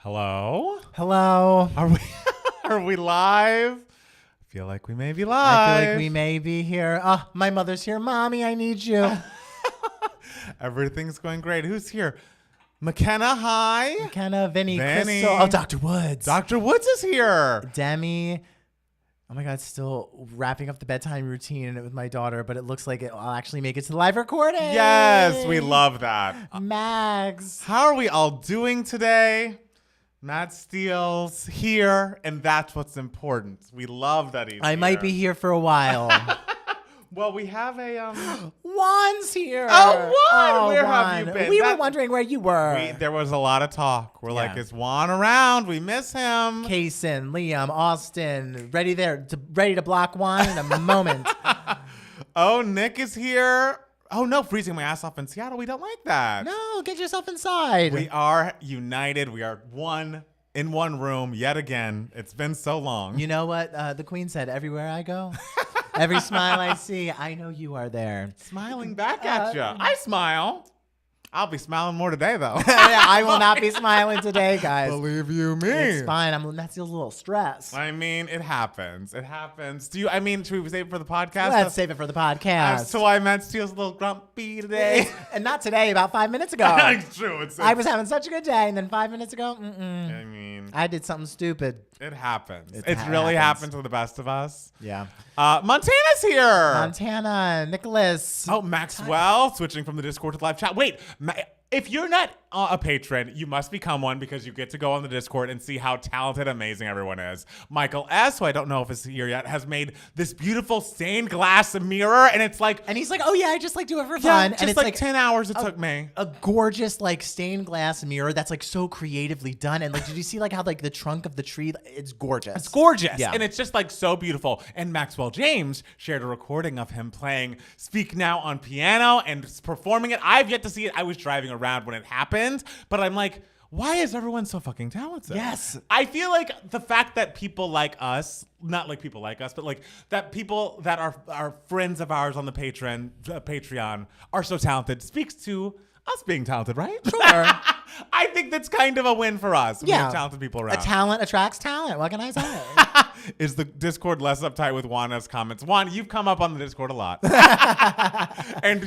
Hello? Hello. Are we are we live? I feel like we may be live. I feel like we may be here. Oh, my mother's here. Mommy, I need you. Everything's going great. Who's here? McKenna, hi. McKenna, Vinny, Vinny. Crystal. Oh, Dr. Woods. Dr. Woods is here. Demi. Oh my God, still wrapping up the bedtime routine with my daughter, but it looks like I'll actually make it to the live recording. Yes, we love that. Max. How are we all doing today? Matt Steele's here, and that's what's important. We love that he's I here. might be here for a while. Well, we have a Juan's here. Oh, Juan! Where Juan. have you been? We were wondering where you were. There was a lot of talk. We're like, Yeah. is Juan around? We miss him. Kaysen, Liam, Austin, ready to block Juan in a moment. Oh, Nick is here. Oh, no, freezing my ass off in Seattle. We don't like that. No, get yourself inside. We are united. We are one in one room yet again. It's been so long. You know what the Queen said? Everywhere I go, every smile I see, I know you are there. Smiling back at you. I smile. I'll be smiling more today, though. Yeah, I will not be smiling today, guys. Believe you me. It's fine. That's a little stress. I mean, it happens. It happens. Should we save it for the podcast? Let's save it for the podcast. So I Matt Steele's a little grumpy today. And not today, about 5 minutes ago. It's true. I was having such a good day, and then 5 minutes ago, I mean, I did something stupid. it happens. It It's really happens. happened to the best of us. Yeah. Montana's here. Montana, Nicholas. Oh, Maxwell, switching from the Discord to the live chat. Wait, if you're not a patron, you must become one because you get to go on the Discord and see how talented, amazing everyone is. Michael S., who I don't know if is here yet, has made this beautiful stained glass mirror, and it's like... And he's like, oh yeah, I just do it for yeah, fun. just And it's like 10 hours it took me. A gorgeous stained glass mirror that's so creatively done. And did you see how the trunk of the tree? It's gorgeous. It's gorgeous. Yeah. And it's just so beautiful. And Maxwell James shared a recording of him playing Speak Now on piano and performing it. I've yet to see it. I was driving around when it happened, but I'm like, why is everyone so fucking talented? Yes. I feel like the fact that people like us, not like people like us, but that people that are friends of ours on the Patreon are so talented speaks to us being talented, right? Sure. I think that's kind of a win for us. We have talented people around. A talent attracts talent. What can I say? Is the Discord less uptight with Juana's comments? Juan, you've come up on the Discord a lot. And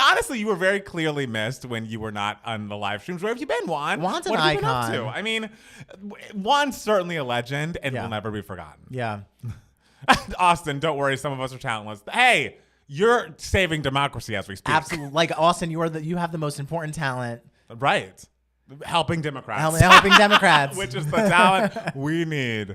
honestly, you were very clearly missed when you were not on the live streams. Where have you been, Juan? Juan's an what have you been icon. up to? I mean, Juan's certainly a legend and will never be forgotten. Yeah. Austin, don't worry. Some of us are talentless. Hey, you're saving democracy as we speak. Absolutely. Austin, you have the most important talent. Right. Helping Democrats. Helping Democrats. Which is the talent we need.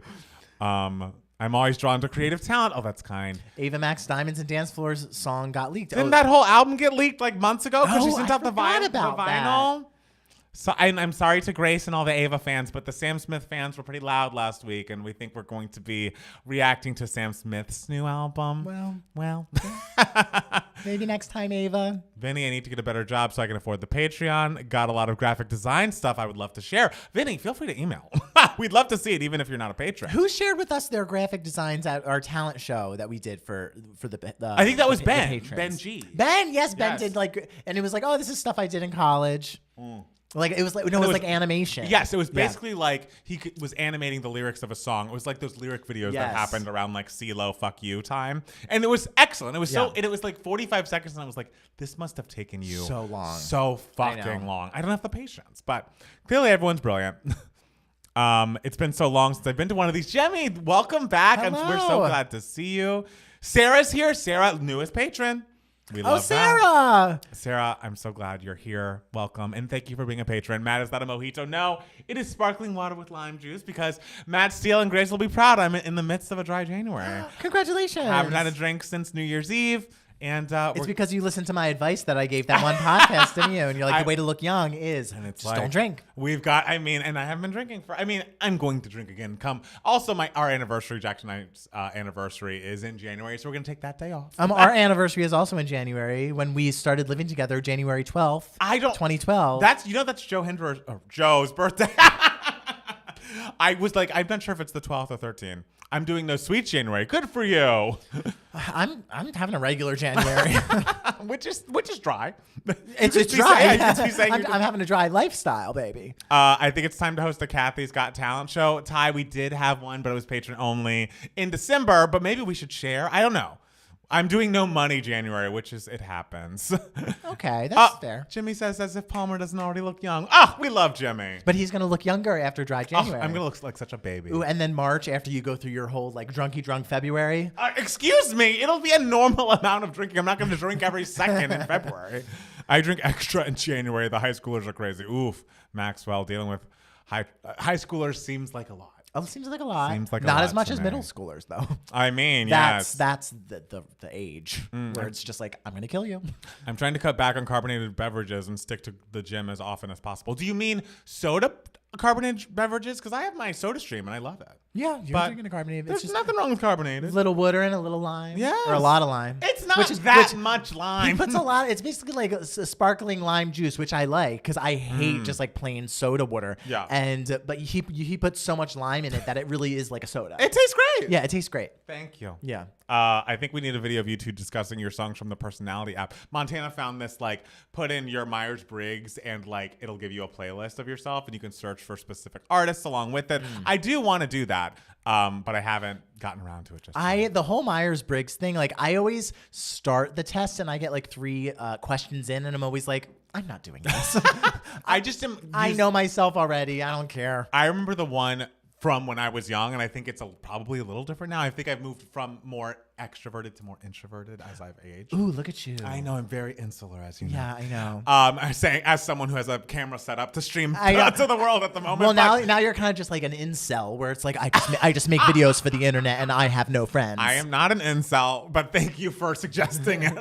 I'm always drawn to creative talent. Oh, that's kind. Ava Max Diamonds and Dance Floors song got leaked. Didn't that whole album get leaked months ago? Because she Oh, sent I out the forgot vinyl. about the vinyl. So I'm sorry to Grace and all the Ava fans, but the Sam Smith fans were pretty loud last week, and we think we're going to be reacting to Sam Smith's new album. Well, maybe next time, Ava. Vinny, I need to get a better job so I can afford the Patreon. Got a lot of graphic design stuff I would love to share. Vinny, feel free to email. We'd love to see it, even if you're not a patron. Who shared with us their graphic designs at our talent show that we did for the I think that was Ben. patrons? Ben G. Ben, yes, Ben Yes. did and it was oh, this is stuff I did in college. It was animation. Yes, it was basically was animating the lyrics of a song. It was like those lyric videos that Yes. happened around CeeLo fuck you time. And it was excellent. It was and it was 45 seconds and I was like, this must have taken you So long. So fucking long. I don't have the patience, but clearly everyone's brilliant. It's been so long since I've been to one of these. Jemmy, welcome back. We're so glad to see you. Sarah's here. Sarah, newest patron. We love Sarah! Sarah, I'm so glad you're here. Welcome. And thank you for being a patron. Matt, is that a mojito? No, it is sparkling water with lime juice because Matt Steele and Grace will be proud. I'm in the midst of a dry January. Congratulations. Haven't had a drink since New Year's Eve. And it's because you listened to my advice that I gave that one podcast, didn't you? And you're the way to look young is just don't drink. And I haven't been drinking I'm going to drink again. Also, our anniversary, Jackson and I's anniversary is in January, so we're going to take that day off. Our anniversary is also in January when we started living together, January 12th, 2012. That's Joe's birthday. I was I'm not sure if it's the 12th or 13th. I'm doing no sweets January. Good for you. I'm having a regular January. which is dry. It's You could be dry. saying- you could be saying I'm, you're- I'm having a dry lifestyle, baby. I think it's time to host the Kathy's Got Talent show. Ty, we did have one, but it was patron only in December. But maybe we should share. I don't know. I'm doing no money January, which is it happens. Okay, that's fair. Jimmy says as if Palmer doesn't already look young. Oh, we love Jimmy. But he's gonna look younger after dry January. I'm gonna look like such a baby. Ooh, and then March after you go through your whole like drunky drunk February. Excuse me, it'll be a normal amount of drinking. I'm not gonna drink every second in February. I drink extra in January. The high schoolers are crazy. Oof, Maxwell dealing with high schoolers seems like a lot. Oh, seems like a lot. Seems like a not lot as much to as me. middle schoolers though. I mean, yes. That's the age where it's just like I'm gonna kill you. I'm trying to cut back on carbonated beverages and stick to the gym as often as possible. Do you mean soda carbonated beverages? Because I have my Soda Stream and I love it. Yeah, you're But drinking a carbonated. There's It's just nothing wrong with carbonated. a little water and a little lime. Yes. Or a lot of lime. It's not Which is- that which- much lime. He puts a lot. It's basically like a sparkling lime juice, which I like because I hate just like plain soda water. Yeah. And but he puts so much lime in it that it really is like a soda. It tastes great. Yeah, it tastes great. Thank you. Yeah. I think we need a video of you two discussing your songs from the personality app. Montana found this, like, put in your Myers-Briggs and, like, it'll give you a playlist of yourself and you can search for specific artists along with it. I do want to do that, but I haven't gotten around to it just yet. The whole Myers-Briggs thing, like I always start the test and I get like 3 questions in and I'm always like, I'm not doing this. I just am. I know myself already. I don't care. I remember the one from when I was young, and I think it's probably a little different now. I think I've moved from more extroverted to more introverted as I've aged. Ooh, look at you. I know I'm very insular, as you know. Yeah, I know. I'm saying as someone who has a camera set up to stream to the world at the moment. Well, but now you're kind of just like an incel, where it's like I just make videos for the internet and I have no friends. I am not an incel, but thank you for suggesting it.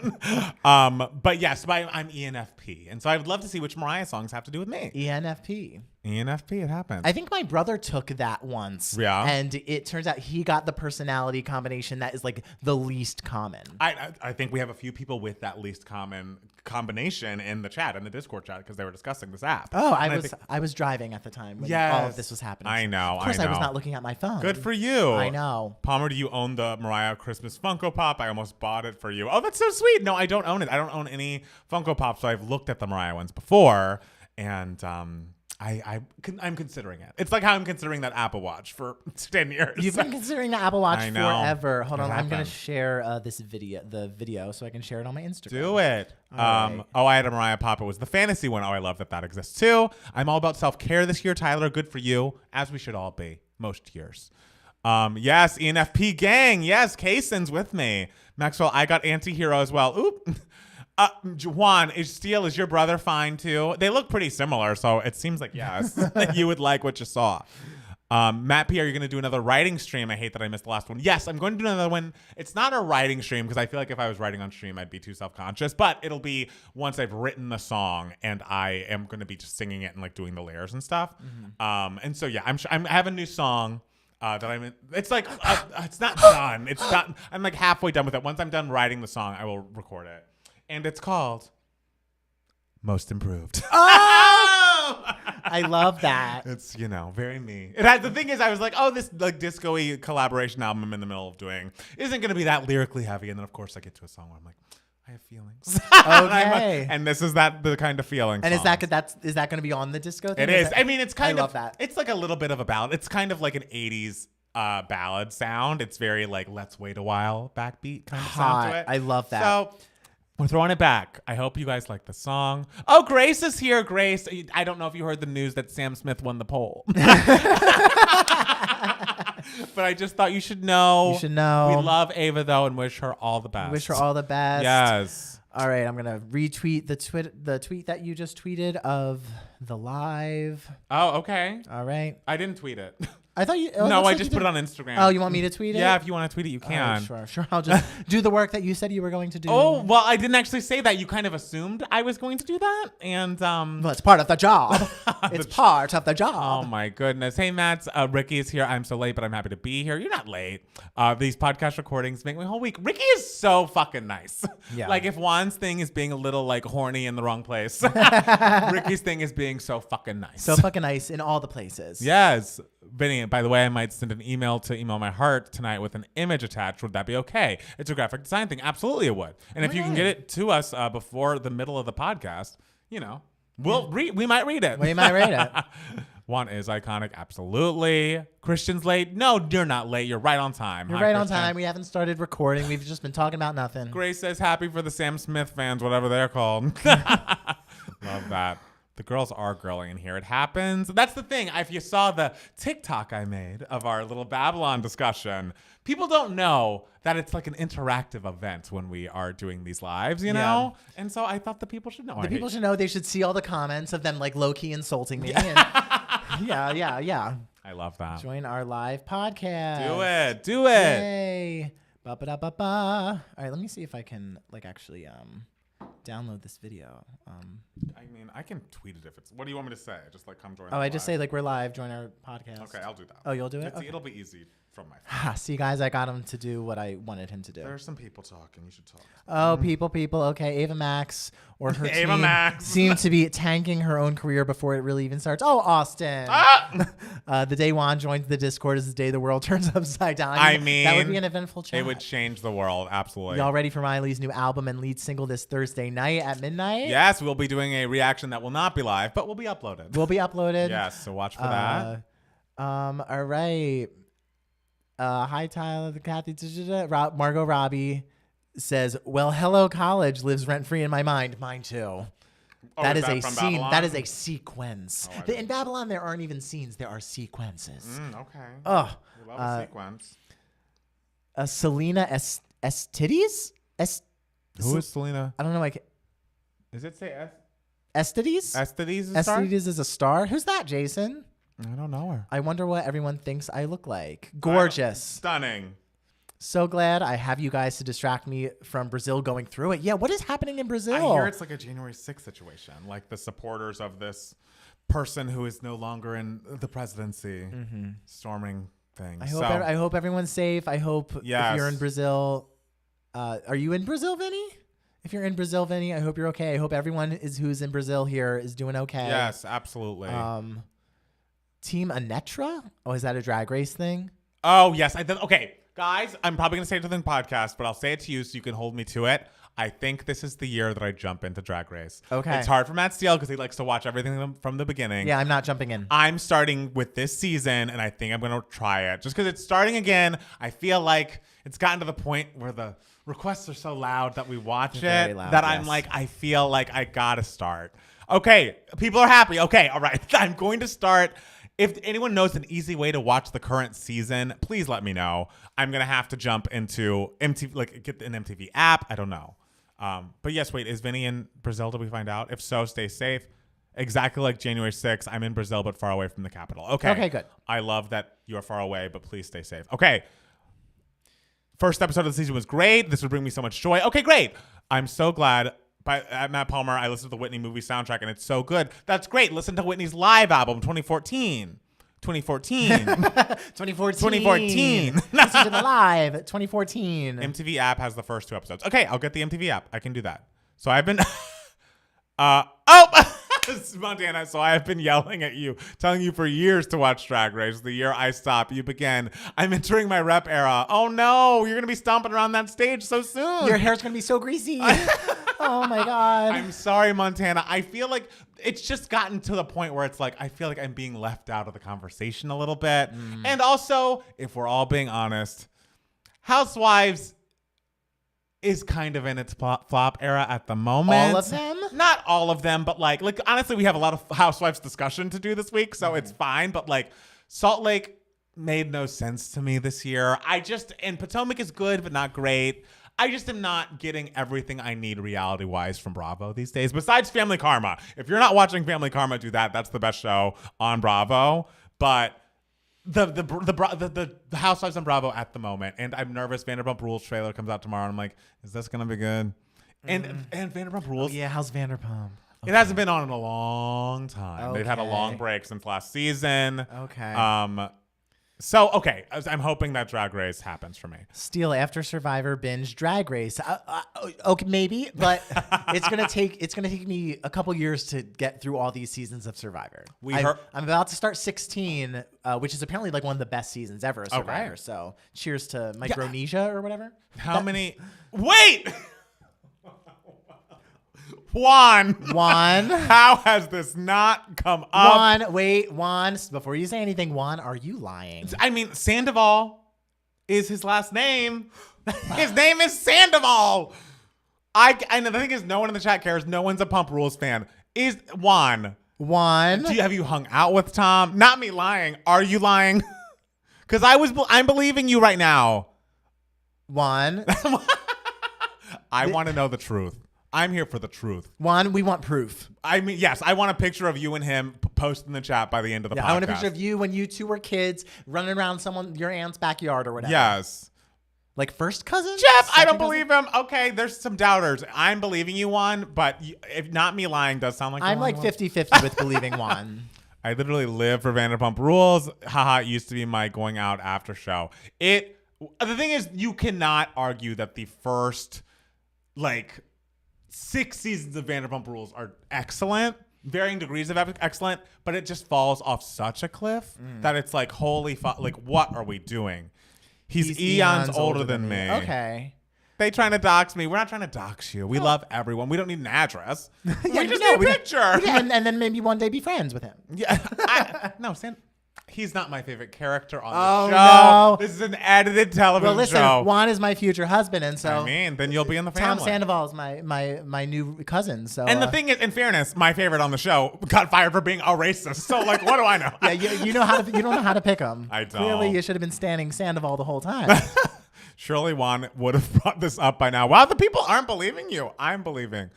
But yes, I'm ENFP, and so I would love to see which Mariah songs have to do with me. ENFP. ENFP, it happens. I think my brother took that once. Yeah. And it turns out he got the personality combination that is like the least common. I think we have a few people with that least common combination in the chat, in the Discord chat, because they were discussing this app. Oh, And I was driving at the time when Yes. all of this was happening. I know. Of course, I was know. not looking at my phone. Good for you. I know. Palmer, do you own the Mariah Christmas Funko Pop? I almost bought it for you. Oh, that's so sweet. No, I don't own it. I don't own any Funko Pops, so I've looked at the Mariah ones before, and I'm considering it. It's like how I'm considering that Apple Watch for 10 years. You've been considering the Apple Watch I know. forever. Hold It on, I'm gonna happened. share the video, so I can share it on my Instagram. Do it. All right. Oh, I had a Mariah Pop. It was the fantasy one. Oh, I love that exists too. I'm all about self-care this year, Tyler. Good for you, as we should all be most years. Yes, ENFP gang. Yes, Kaysen's with me. Maxwell, I got anti-hero as well. Oop. Juan, is your brother fine too? They look pretty similar, so it seems like yes, that you would like what you saw. Matt P, are you going to do another writing stream? I hate that I missed the last one. Yes, I'm going to do another one. It's not a writing stream because I feel like if I was writing on stream, I'd be too self-conscious. But it'll be once I've written the song and I am going to be just singing it and like doing the layers and stuff. And so yeah, I have a new song. That I'm in. It's like it's not done. It's not. I'm like halfway done with it. Once I'm done writing the song, I will record it, and it's called Most Improved. Oh! I love that. It's very me. It has, the thing is, I was like, oh, this like disco-y collaboration album I'm in the middle of doing isn't gonna be that lyrically heavy, and then of course I get to a song where I'm like, I have feelings. Okay. and this is the kind of feeling. And is song. that going to be on the disco thing? It is. I mean, it's kind I of. love that. It's like a little bit of a ballad. It's kind of like an '80s ballad sound. It's very like let's wait a while backbeat kind of sound to Hot. it. I love that. So we're throwing it back. I hope you guys like the song. Oh, Grace is here. Grace, I don't know if you heard the news that Sam Smith won the poll. But I just thought you should know. You should know. We love Ava though, and wish her all the best. Wish her all the best. Yes. All right, I'm gonna retweet the tweet that you just tweeted of the live. Oh, okay. All right. I didn't tweet it. I thought you. No, I just put it on Instagram. Oh, you want me to tweet it? Yeah, if you want to tweet it, you can. Sure. I'll just do the work that you said you were going to do. Oh, well, I didn't actually say that. You kind of assumed I was going to do that. And, well, it's part of the job. It's part of the oh job. my goodness. Hey, Matt, Ricky is here. I'm so late, but I'm happy to be here. You're not late. These podcast recordings make my whole week. Ricky is so fucking nice. Yeah. Like, if Juan's thing is being a little, like, horny in the wrong place, Ricky's thing is being so fucking nice. So fucking nice in all the places. Yes. Vinny, by the way, I might send an email to Email My Heart tonight with an image attached. Would that be okay? It's a graphic design thing. Absolutely, it would. And if you can get it to us before the middle of the podcast, we might read it. We might read it. One is iconic. Absolutely. Christian's late. No, you're not late. You're right on time. You're right on time. We haven't started recording. We've just been talking about nothing. Grace says happy for the Sam Smith fans, whatever they're called. Love that. The girls are girly in here. It happens. That's the thing. If you saw the TikTok I made of our little Babylon discussion, people don't know that it's like an interactive event when we are doing these lives, you know? And so I thought the people should know. The people should know. They should see all the comments of them like low-key insulting me. And yeah. I love that. Join our live podcast. Do it. Yay. Ba-ba-da-ba-ba. All right, let me see if I can like actually download this video. I mean, I can tweet it if it's. What do you want me to say? Just like come join. I just say like we're live. Join our podcast. Okay, I'll do that. Oh, you'll do it. Okay. It'll be easy from my phone. See, guys, I got him to do what I wanted him to do. There's some people talking. You should talk. Oh, people. Okay, Ava Max or her Ava team Max seem to be tanking her own career before it really even starts. Oh, Austin. The day Juan joins the Discord is the day the world turns upside down. I mean, that would be an eventful chat. It would change the world. Absolutely. Y'all ready for Miley's new album and lead single this Thursday night at midnight? Yes, we'll be doing a reaction that will not be live, but will be uploaded. Yes, so watch for that. All right. Hi, Tyler, the Kathy. Margot Robbie says, "Well, hello, college lives rent free in my mind. Mine too." Oh, that is that a from scene. Babylon? That is a sequence. Oh, In Babylon, there aren't even scenes. There are sequences. Okay. Oh, We love a sequence. Selena Estides? Who is Selena? I don't know. Does it say Estides? Estides is a star? Estides is a star. Who's that, Jason? I don't know her. I wonder what everyone thinks I look like. Gorgeous. Stunning. So glad I have you guys to distract me from Brazil going through it. Yeah, what is happening in Brazil? I hear it's like a January 6th situation. Like the supporters of this person who is no longer in the presidency storming things. I hope everyone's safe. I hope if Yes. you're in Brazil. Are you in Brazil, Vinny? If you're in Brazil, Vinny, I hope you're okay. I hope everyone who's in Brazil here is doing okay. Yes, absolutely. Team Anetra? Oh, is that a drag race thing? Oh, yes. Okay, guys, I'm probably going to say it to the podcast, but I'll say it to you so you can hold me to it. I think this is the year that I jump into Drag Race. Okay. It's hard for Matt Steele because he likes to watch everything from the beginning. Yeah, I'm not jumping in. I'm starting with this season, and I think I'm going to try it. Just because it's starting again, I feel like it's gotten to the point where the requests are so loud that we watch Very it loud, that yes. I'm like, I feel like I got to start. Okay, people are happy. Okay, all right. I'm going to start. If anyone knows an easy way to watch the current season, please let me know. I'm going to have to jump into MTV, like get an MTV app. I don't know. But yes, wait, is Vinny in Brazil? Did we find out? If so, stay safe. Exactly like January 6th, I'm in Brazil, but far away from the capital. Okay. Okay, good. I love that you are far away, but please stay safe. Okay. First episode of the season was great. This would bring me so much joy. Okay, great. I'm so glad. At Matt Palmer, I listened to the Whitney movie soundtrack, and it's so good. That's great. Listen to Whitney's live album, 2014. 2014. Listen to the live 2014. MTV app has the first 2 episodes. Okay, I'll get the MTV app. I can do that. So I've been Montana, so I have been yelling at you, telling you for years to watch Drag Race. The year I stop, you begin. I'm entering my rep era. Oh no, you're gonna be stomping around that stage so soon. Your hair's gonna be so greasy. Oh my God. I'm sorry, Montana. I feel like it's just gotten to the point where it's like, I feel like I'm being left out of the conversation a little bit. And also, if we're all being honest, Housewives is kind of in its flop era at the moment. All of them? Not all of them, but like honestly, we have a lot of Housewives discussion to do this week, so it's fine. But like Salt Lake made no sense to me this year. And Potomac is good, but not great. I just am not getting everything I need reality-wise from Bravo these days, besides Family Karma. If you're not watching Family Karma, do that. That's the best show on Bravo. But the Housewives on Bravo at the moment, and I'm nervous. Vanderpump Rules trailer comes out tomorrow, and I'm like, is this gonna be good? And Vanderpump Rules. Oh, yeah, how's Vanderpump? It hasn't been on in a long time. They've had a long break since last season. Okay. So, okay, I'm hoping that Drag Race happens for me. Steal after Survivor binge Drag Race. Okay, maybe, but it's gonna take me a couple years to get through all these seasons of Survivor. I'm about to start 16, which is apparently like one of the best seasons ever of Survivor. Okay. So cheers to Micronesia or whatever. How many? Wait. Juan, how has this not come up? Juan, before you say anything, Juan, are you lying? I mean, Sandoval is his last name. His name is Sandoval. I know the thing is, no one in the chat cares. No one's a Pump Rules fan. Is Juan? Have you hung out with Tom? Not me lying. Are you lying? Because I'm believing you right now. Juan. I want to know the truth. I'm here for the truth. Juan, we want proof. I mean, yes, I want a picture of you and him post in the chat by the end of the podcast. I want a picture of you when you two were kids running around your aunt's backyard or whatever. Yes. Like first cousin? Jeff, I don't believe him. Okay, there's some doubters. I'm believing you, Juan, but if not me lying does sound like I'm like 50-50 with believing Juan. I literally live for Vanderpump Rules. Haha, it used to be my going out after show. The thing is, you cannot argue that the first, 6 seasons of Vanderpump Rules are excellent, varying degrees of excellent, but it just falls off such a cliff that it's like, holy fuck, what are we doing? He's eons older than me. Okay. They trying to dox me. We're not trying to dox you. We love everyone. We don't need an address. We just need a picture. Yeah, and then maybe one day be friends with him. Yeah. He's not my favorite character on the show. No. This is an edited television show. Juan is my future husband, and so then you'll be in the family. Tom Sandoval is my new cousin. So and the thing is, in fairness, my favorite on the show got fired for being a racist. So what do I know? Yeah, you don't know how to pick him. I don't. Clearly, you should have been standing Sandoval the whole time. Surely Juan would have brought this up by now. Wow, the people aren't believing you. I'm believing.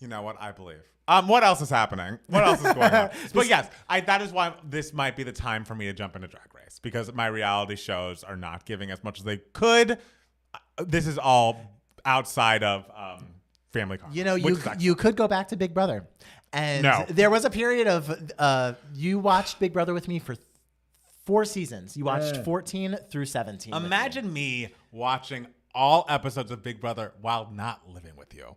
You know what? I believe. What else is happening? What else is going on? But yes, that is why this might be the time for me to jump into Drag Race, because my reality shows are not giving as much as they could. This is all outside of family content. You could go back to Big Brother. And there was a period of you watched Big Brother with me for 4 seasons. You watched 14 through 17. Imagine me watching all episodes of Big Brother while not living with you.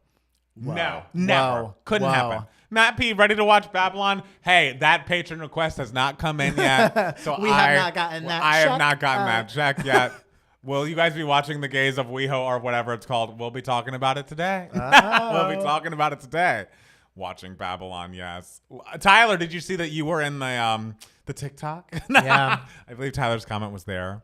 Whoa. No, never. Whoa. Couldn't happen. Matt P, ready to watch Babylon? Hey, that patron request has not come in yet. So I have not gotten that check yet. Will you guys be watching The Gays of WeHo or whatever it's called? We'll be talking about it today. We'll be talking about it today. Watching Babylon, yes. Tyler, did you see that you were in the TikTok? Yeah. I believe Tyler's comment was there.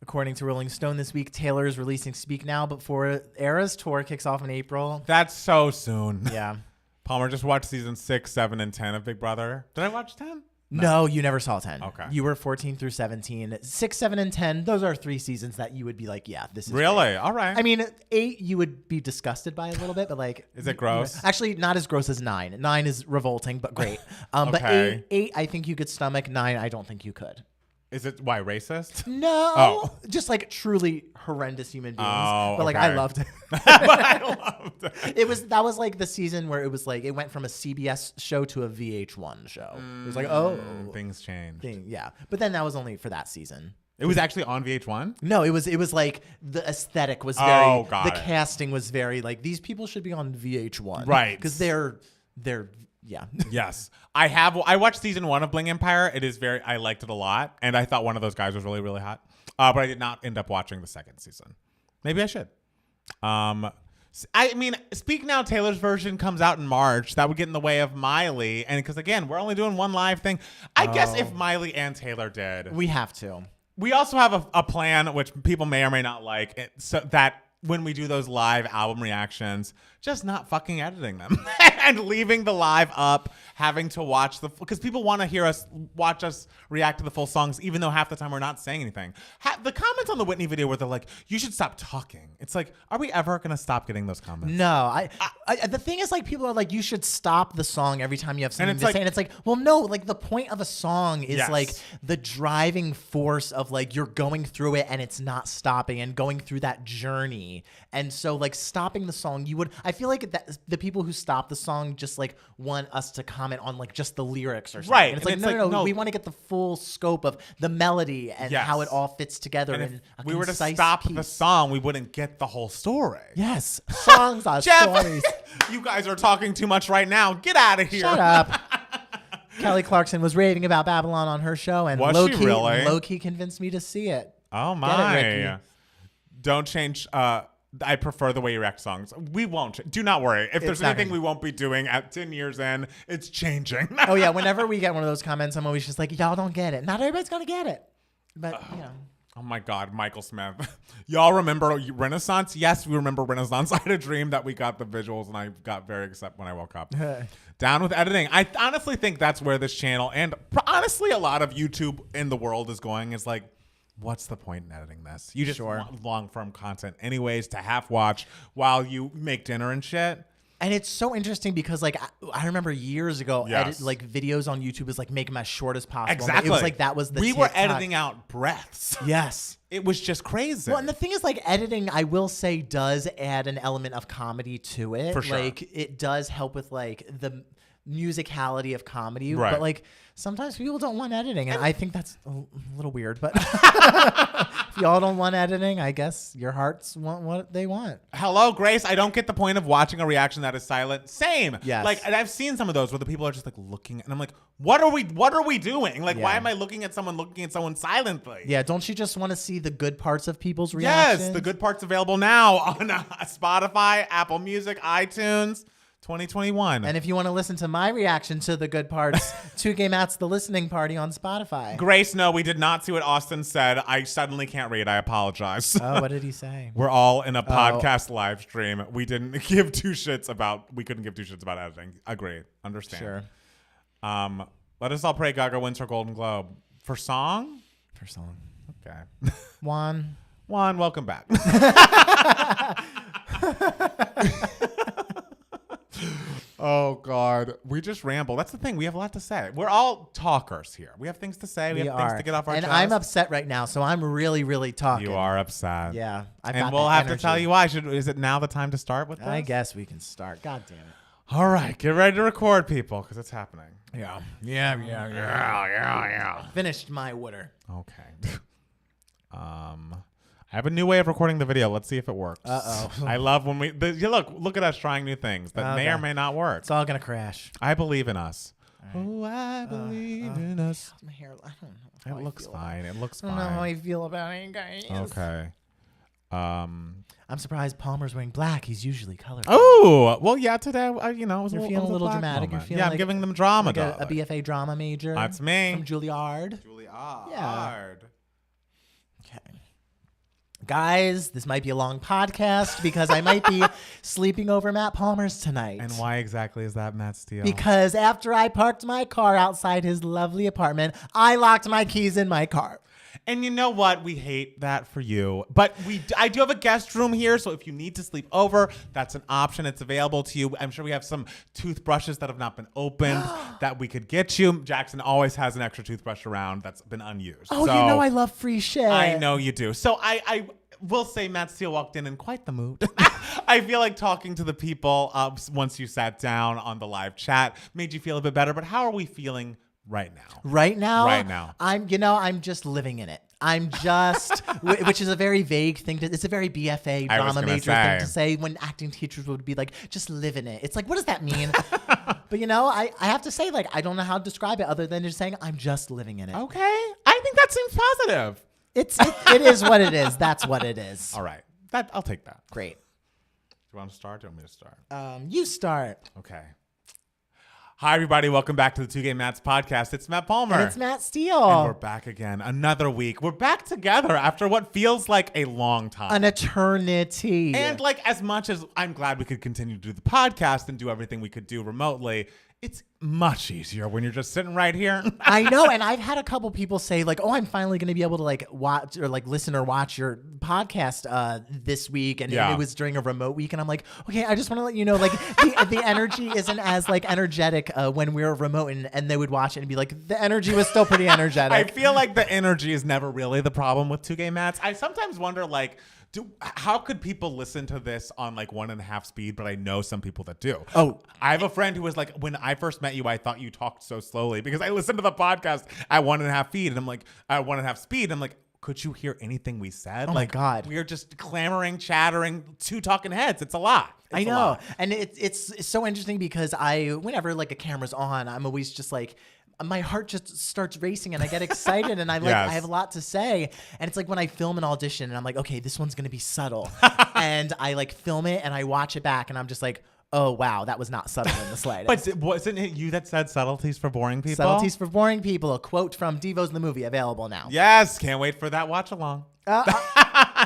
According to Rolling Stone this week, Taylor is releasing Speak Now before Era's tour kicks off in April. That's so soon. Yeah. Palmer just watched season 6, 7, and 10 of Big Brother. Did I watch 10? No, you never saw 10. Okay. You were 14 through 17. 6, 7, and 10, those are 3 seasons that you would be like, yeah, this is really great. All right. I mean, 8 you would be disgusted by a little bit, but is it gross? Actually, not as gross as 9. 9 is revolting, but great. Okay. But 8 I think you could stomach. 9 I don't think you could. Is it why racist? No, just truly horrendous human beings. Oh, but I loved it. But I loved it. That was the season where it was it went from a CBS show to a VH1 show. It was things changed. Yeah, but then that was only for that season. It was actually on VH1? No, it was the aesthetic was very casting was very these people should be on VH1. Right. Because they're yeah. Yes. I watched season 1 of Bling Empire. I liked it a lot. And I thought one of those guys was really, really hot. But I did not end up watching the second season. Maybe I should. I mean, Speak Now, Taylor's version comes out in March. That would get in the way of Miley. And because, again, we're only doing one live thing. I guess if Miley and Taylor did. We have to. We also have a plan, which people may or may not like, so that when we do those live album reactions, just not fucking editing them and leaving the live up, having to watch because people want to watch us react to the full songs, even though half the time we're not saying anything. The comments on the Whitney video where they're like, you should stop talking. It's like, are we ever going to stop getting those comments? No, the thing is people are like, you should stop the song every time you have something to say. And it's like, well, no, the point of a song is the driving force of you're going through it and it's not stopping and going through that journey. me. And so like stopping the song, I feel like that the people who stop the song just like want us to comment on like just the lyrics or something. Right. And it's like, no, we want to get the full scope of the melody and how it all fits together. And in if we were to stop the song, we wouldn't get the whole story. Yes. Songs are stories. You guys are talking too much right now. Get out of here. Shut up. Kelly Clarkson was raving about Babylon on her show, and low-key convinced me to see it. Oh my! Don't change. I prefer the way you react songs. We won't. Do not worry. If there's anything we won't be doing at 10 years in, it's changing. Oh yeah. Whenever we get one of those comments, I'm always just like, y'all don't get it. Not everybody's gonna get it, but you know. Oh my God, Michael Smith. Y'all remember Renaissance? Yes, we remember Renaissance. I had a dream that we got the visuals and I got very upset when I woke up. Down with editing. I honestly think that's where this channel and honestly a lot of YouTube in the world is going is like, what's the point in editing this? You just want long form content anyways to half watch while you make dinner and shit. And it's so interesting because, like, I remember years ago, videos on YouTube was like make them as short as possible. Exactly. It was like that was the we were editing out breaths. Yes. It was just crazy. Well, and the thing is, like, editing, I will say, does add an element of comedy to it. For sure. Like, it does help with, like, the musicality of comedy. Right. But, like, sometimes people don't want editing. And I think that's a little weird. But if y'all don't want editing, I guess your hearts want what they want. Hello, Grace. I don't get the point of watching a reaction that is silent. Same. Yes. Like, and I've seen some of those where the people are just like looking, and I'm like, what are we doing? Like, why am I looking at someone silently? Yeah. Don't you just want to see the good parts of people's reactions? Yes. The good parts available now on Spotify, Apple Music, iTunes. 2021. And if you want to listen to my reaction to the good parts, 2K Matt's The Listening Party on Spotify. Grace, no, we did not see what Austin said. I suddenly can't read. I apologize. Oh, what did he say? We're all in a podcast live stream. We didn't give two shits about editing. Agree. Understand. Sure. Let us all pray Gaga wins her Golden Globe. For song? For song. Okay. Juan, welcome back. Oh, God. We just ramble. That's the thing. We have a lot to say. We're all talkers here. We have things to say. We have things to get off our chest. And I'm upset right now, so I'm really, really talking. You are upset. Yeah. And we'll have to tell you why. Is it now the time to start with this? I guess we can start. God damn it. All right. Get ready to record, people, because it's happening. Yeah. Finished my water. Okay. I have a new way of recording the video. Let's see if it works. I love when look at us trying new things that may or may not work. It's all gonna crash. I believe in us. Right. Oh, I believe in us. My hair. I don't know. How it looks fine. It looks fine. I don't know how I feel about it, guys. Okay. I'm surprised Palmer's wearing black. He's usually colorful. Oh, well, yeah. Today, it was You're feeling a little dramatic. You're feeling I'm giving them drama. Like a BFA drama major. That's me. From Juilliard. Yeah. Okay. Guys, this might be a long podcast because I might be sleeping over Matt Palmer's tonight. And why exactly is that, Matt Steele? Because after I parked my car outside his lovely apartment, I locked my keys in my car. And you know what? We hate that for you. But I do have a guest room here, so if you need to sleep over, that's an option. It's available to you. I'm sure we have some toothbrushes that have not been opened that we could get you. Jackson always has an extra toothbrush around that's been unused. Oh, so, you know I love free shit. I know you do. So I will say Matt Steele walked in quite the mood. I feel like talking to the people once you sat down on the live chat made you feel a bit better. But how are we feeling right now? Right now, I'm just living in it. I'm just, which is a very vague thing. It's a very BFA drama major thing to say when acting teachers would be like, just live in it. It's like, what does that mean? But I have to say, like, I don't know how to describe it other than just saying I'm just living in it. Okay. I think that seems positive. It is what it is. That's what it is. All right. I'll take that. Great. Do you want to start or do you want me to start? You start. Okay. Hi, everybody. Welcome back to the 2K Matt's podcast. It's Matt Palmer. And it's Matt Steele. And we're back again. Another week. We're back together after what feels like a long time. An eternity. And as much as I'm glad we could continue to do the podcast and do everything we could do remotely, it's much easier when you're just sitting right here. I know. And I've had a couple people say I'm finally going to be able to watch or listen or watch your podcast this week. And it was during a remote week. And I'm like, okay, I just want to let you know, the energy isn't as energetic when we're remote. And they would watch it and be like, the energy was still pretty energetic. I feel like the energy is never really the problem with 2K Mats. I sometimes wonder, How could people listen to this on like 1.5 speed? But I know some people that do. Oh, I have a friend who was like, when I first met you, I thought you talked so slowly because I listened to the podcast at 1.5 feet, and I'm like, at 1.5 speed. I'm like, could you hear anything we said? Oh like, my God. We are just clamoring, chattering, two talking heads. It's a lot. I know. And it's so interesting because whenever like a camera's on, I'm always just like, my heart just starts racing and I get excited and I have a lot to say. And it's like when I film an audition and I'm like, okay, this one's going to be subtle. And I like film it and I watch it back and I'm just like, oh, wow, that was not subtle in the slightest. But wasn't it you that said subtleties for boring people? Subtleties for boring people. A quote from Devos in the movie, available now. Yes. Can't wait for that watch along.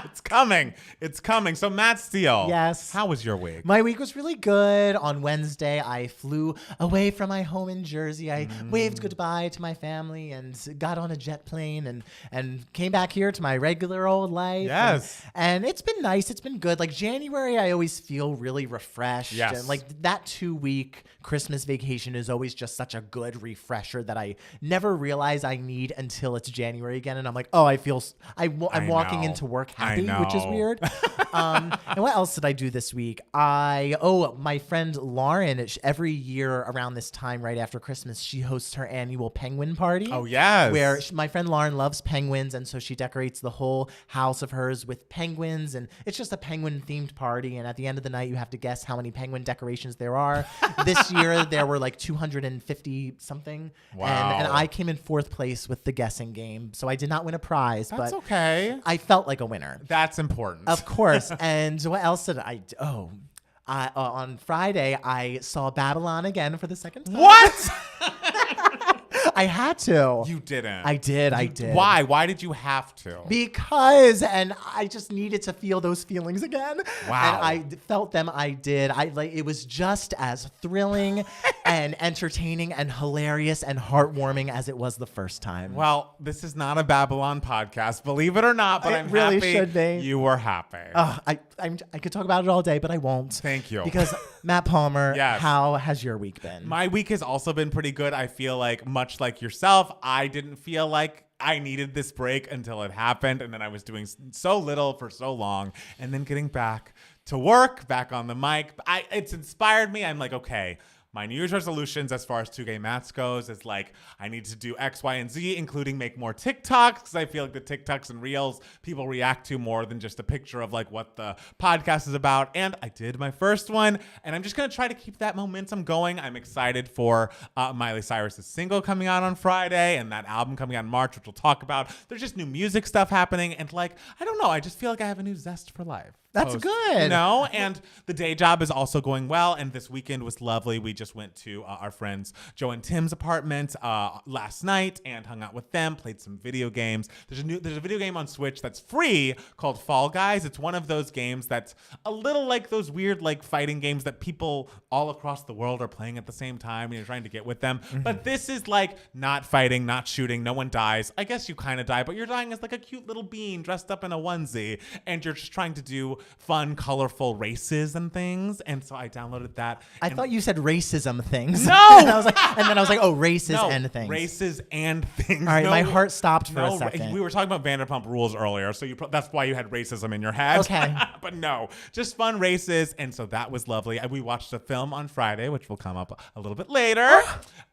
It's coming. It's coming. So Matt Steele. Yes. How was your week? My week was really good. On Wednesday, I flew away from my home in Jersey. I waved goodbye to my family and got on a jet plane and came back here to my regular old life. Yes. And it's been nice. It's been good. Like January, I always feel really refreshed. Yes. And like that 2-week Christmas vacation is always just such a good refresher that I never realize I need until it's January again. And I'm like, oh, I'm walking into work happy, which is weird. And what else did I do this week? My friend Lauren, every year around this time, right after Christmas, she hosts her annual penguin party. Oh, yes. Where my friend Lauren loves penguins, and so she decorates the whole house of hers with penguins, and it's just a penguin-themed party, and at the end of the night, you have to guess how many penguin decorations there are. This year, there were like 250-something. Wow. And I came in 4th place with the guessing game, so I did not win a prize. That's but okay. I felt like a winner. That's important. Of course. And what else did I do? On Friday, I saw Babylon again for the second time. What? I had to. You didn't. I did. Why? Why did you have to? Because, and I just needed to feel those feelings again. Wow. And I felt them. I did. It was just as thrilling and entertaining and hilarious and heartwarming as it was the first time. Well, this is not a Babylon podcast, believe it or not, but I'm really happy should be. You were happy. I could talk about it all day, but I won't. Thank you. Because Matt Palmer, Yes. How has your week been? My week has also been pretty good. I feel like, much like yourself, I didn't feel like I needed this break until it happened. And then I was doing so little for so long. And then getting back to work, back on the mic, it's inspired me. I'm like, okay, my New Year's resolutions as far as 2Gay Mats goes is like, I need to do X, Y, and Z, including make more TikToks, because I feel like the TikToks and Reels people react to more than just a picture of like what the podcast is about. And I did my first one, and I'm just going to try to keep that momentum going. I'm excited for Miley Cyrus's single coming out on Friday and that album coming out in March, which we'll talk about. There's just new music stuff happening. And like, I don't know, I just feel like I have a new zest for life. That's good. You know, and the day job is also going well. And this weekend was lovely. We just went to our friends Joe and Tim's apartment last night and hung out with them, played some video games. There's a video game on Switch that's free called Fall Guys. It's one of those games that's a little like those weird like fighting games that people all across the world are playing at the same time and you're trying to get with them. Mm-hmm. But this is like not fighting, not shooting. No one dies. I guess you kind of die, but you're dying as like a cute little bean dressed up in a onesie, and you're just trying to do fun, colorful races and things. And so I downloaded that. I thought you said racism things. No! and then I was like, oh, races and things. Races and things. All right, my heart stopped for a second. We were talking about Vanderpump Rules earlier, so that's why you had racism in your head. Okay. But no, just fun races. And so that was lovely. We watched a film on Friday, which will come up a little bit later.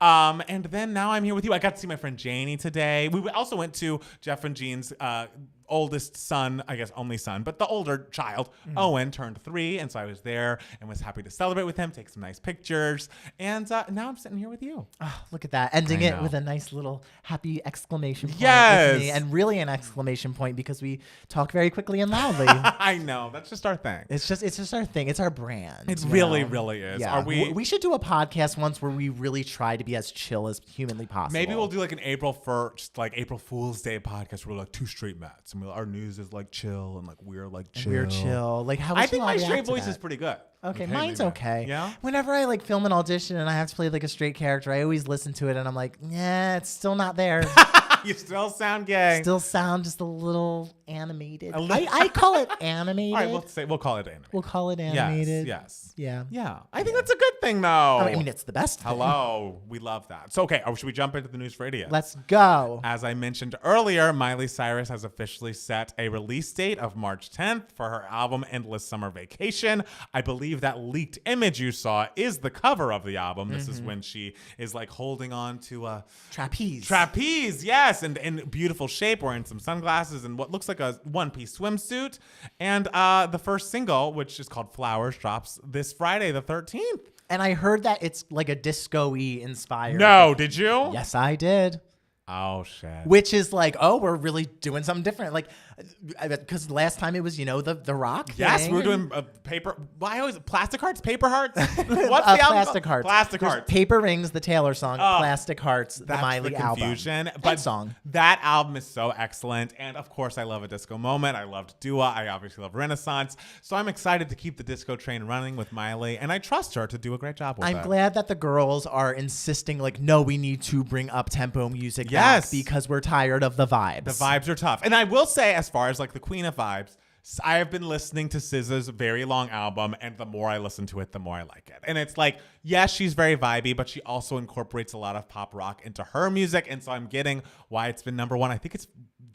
And then now I'm here with you. I got to see my friend Janie today. We also went to Jeff and Jean's oldest son, I guess only son, but the older child, Owen, turned 3. And so I was there and was happy to celebrate with him, take some nice pictures. And now I'm sitting here with you. Oh, look at that. Ending it with a nice little happy exclamation point. Yes. With me, and really an exclamation point because we talk very quickly and loudly. I know. That's just our thing. It's just our thing. It's our brand. It really is. Yeah. We should do a podcast once where we really try to be as chill as humanly possible. Maybe we'll do like an April Fool's Day podcast where we're like 2 straight Mats. And our news is like chill and like we're like chill. We're chill. Like how I think my straight voice is pretty good. Okay, mine's okay. Yeah. Whenever I like film an audition and I have to play like a straight character, I always listen to it and I'm like, yeah, it's still not there. You still sound gay. Still sound just a little animated. I call it animated. All right, we'll call it animated. We'll call it animated. Yes. Yeah. Yeah. I think that's a good thing, though. I mean, it's the best thing. Hello. We love that. So, okay. Should we jump into the news for idiots? Let's go. As I mentioned earlier, Miley Cyrus has officially set a release date of March 10th for her album Endless Summer Vacation. I believe that leaked image you saw is the cover of the album. This is when she is like holding on to a trapeze, yes, and in beautiful shape, wearing some sunglasses and what looks like a one-piece swimsuit. And the first single, which is called Flowers, drops this Friday the 13th. And I heard that it's like a disco-y inspired. No, did you? Yes, I did. Oh, shit. Which is like, oh, we're really doing something different. Like, because last time it was, the rock. Yes, thing. we were doing paper. Why always plastic hearts? Paper hearts? What's the album? Plastic Hearts. Plastic There's Hearts. Paper Rings, the Taylor song. Plastic Hearts, the Miley the confusion. album. But song. That album is so excellent. And of course, I love a disco moment. I loved Dua. I obviously love Renaissance. So I'm excited to keep the disco train running with Miley. And I trust her to do a great job with it. I'm glad that the girls are insisting, like, no, we need to bring up-tempo music back because we're tired of the vibes. The vibes are tough. And I will say, as far as like the queen of vibes, I have been listening to SZA's very long album, and the more I listen to it, the more I like it. And it's like, yes, she's very vibey, but she also incorporates a lot of pop rock into her music. And so I'm getting why it's been number one. I think it's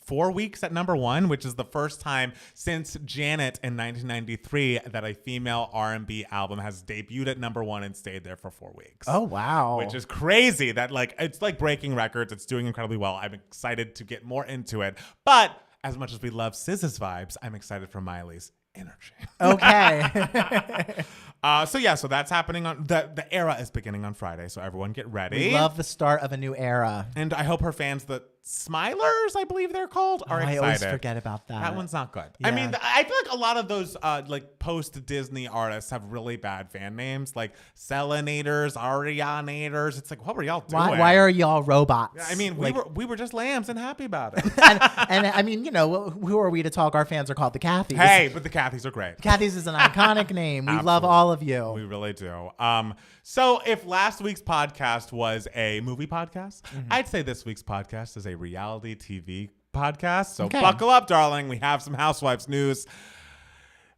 4 weeks at number one, which is the first time since Janet in 1993 that a female R&B album has debuted at number one and stayed there for 4 weeks. Oh, wow. Which is crazy that like, it's like breaking records. It's doing incredibly well. I'm excited to get more into it. But as much as we love SZA's vibes, I'm excited for Miley's energy. Okay. So that's happening on the era is beginning on Friday. So everyone get ready. We love the start of a new era. And I hope her fans, the Smilers, I believe they're called, are excited. I always forget about that. That one's not good. Yeah. I mean, I feel like a lot of those like post-Disney artists have really bad fan names, like Selenators, Arianators. It's like, what were y'all doing? Why are y'all robots? I mean, we were just lambs and happy about it. and I mean, who are we to talk? Our fans are called the Cathys. Hey, but the Cathys are great. Cathys is an iconic name. We love all of you. We really do. So if last week's podcast was a movie podcast, I'd say this week's podcast is a reality TV podcast. So buckle up, darling. We have some Housewives news.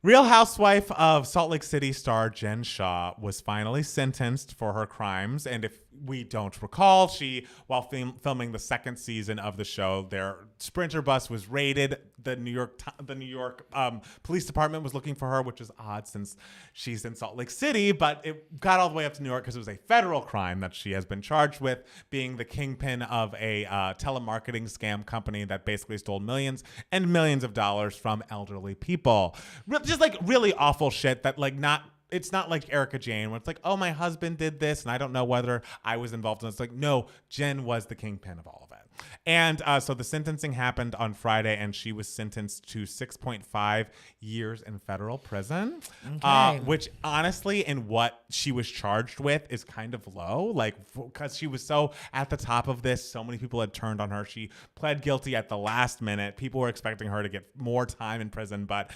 Real Housewife of Salt Lake City star Jen Shah was finally sentenced for her crimes. And if we don't recall, while filming the second season of the show, their Sprinter bus was raided. The New York Police Department was looking for her, which is odd since she's in Salt Lake City, but it got all the way up to New York because it was a federal crime that she has been charged with, being the kingpin of a telemarketing scam company that basically stole millions and millions of dollars from elderly people. Just like really awful shit that like it's not like Erica Jane where it's like, oh, my husband did this and I don't know whether I was involved in it. It's like, no, Jen was the kingpin of all of it. And so the sentencing happened on Friday and she was sentenced to 6.5 years in federal prison, which honestly, in what she was charged with is kind of low, like because she was so at the top of this. So many people had turned on her. She pled guilty at the last minute. People were expecting her to get more time in prison, but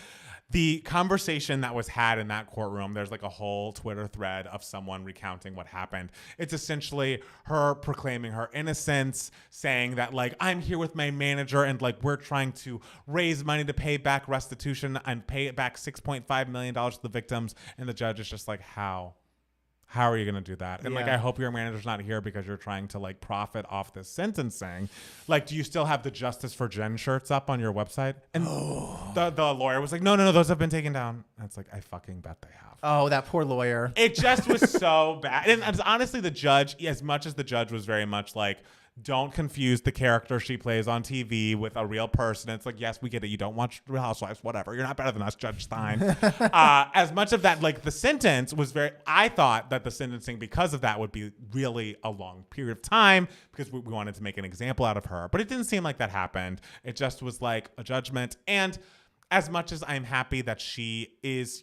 the conversation that was had in that courtroom, there's like a whole Twitter thread of someone recounting what happened. It's essentially her proclaiming her innocence, saying that like, I'm here with my manager and like we're trying to raise money to pay back restitution and pay back $6.5 million to the victims. And the judge is just like, how are you going to do that? And like, I hope your manager's not here because you're trying to like profit off this sentencing. Like, do you still have the Justice for Jen shirts up on your website? And the lawyer was like, no, those have been taken down. And it's like, I fucking bet they have. Oh, that poor lawyer. It just was so bad. And honestly, the judge, as much as the judge was very much like, don't confuse the character she plays on TV with a real person. It's like, yes, we get it. You don't watch Real Housewives, whatever. You're not better than us, Judge Stein. As much of that, like the sentence was I thought that the sentencing because of that would be really a long period of time because we wanted to make an example out of her. But it didn't seem like that happened. It just was like a judgment. And as much as I'm happy that she is,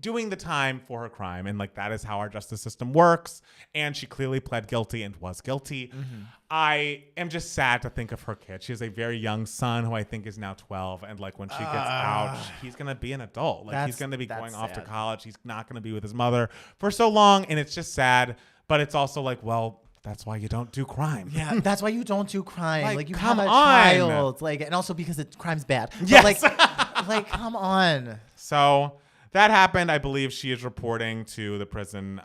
doing the time for her crime. And like, that is how our justice system works. And she clearly pled guilty and was guilty. Mm-hmm. I am just sad to think of her kid. She has a very young son who I think is now 12. And like when she gets out, he's going to be an adult. Like he's going to be going off to college. He's not going to be with his mother for so long. And it's just sad. But it's also like, well, That's why you don't do crime. Yeah, that's why you don't do crime. Like you come have a on. child. Like, and also because crime's bad. Yes. But like, come on. So that happened. I believe she is reporting to the prison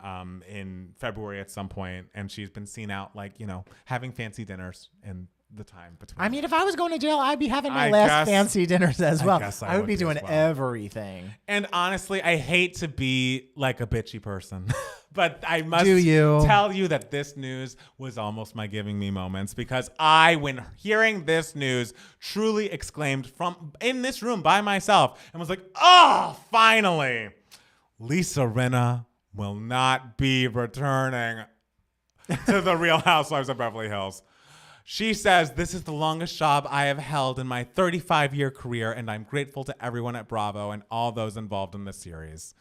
in February at some point, and she's been seen out, like, you know, having fancy dinners in the time between. I mean, if I was going to jail, I'd be having my last fancy dinners as well. I would be doing everything. And honestly, I hate to be like a bitchy person, but I must tell you that this news was almost my giving me moments, because I, when hearing this news, truly exclaimed from in this room by myself and was like, oh, finally, Lisa Rinna will not be returning to the Real Housewives of Beverly Hills. She says, this is the longest job I have held in my 35-year career, and I'm grateful to everyone at Bravo and all those involved in the series.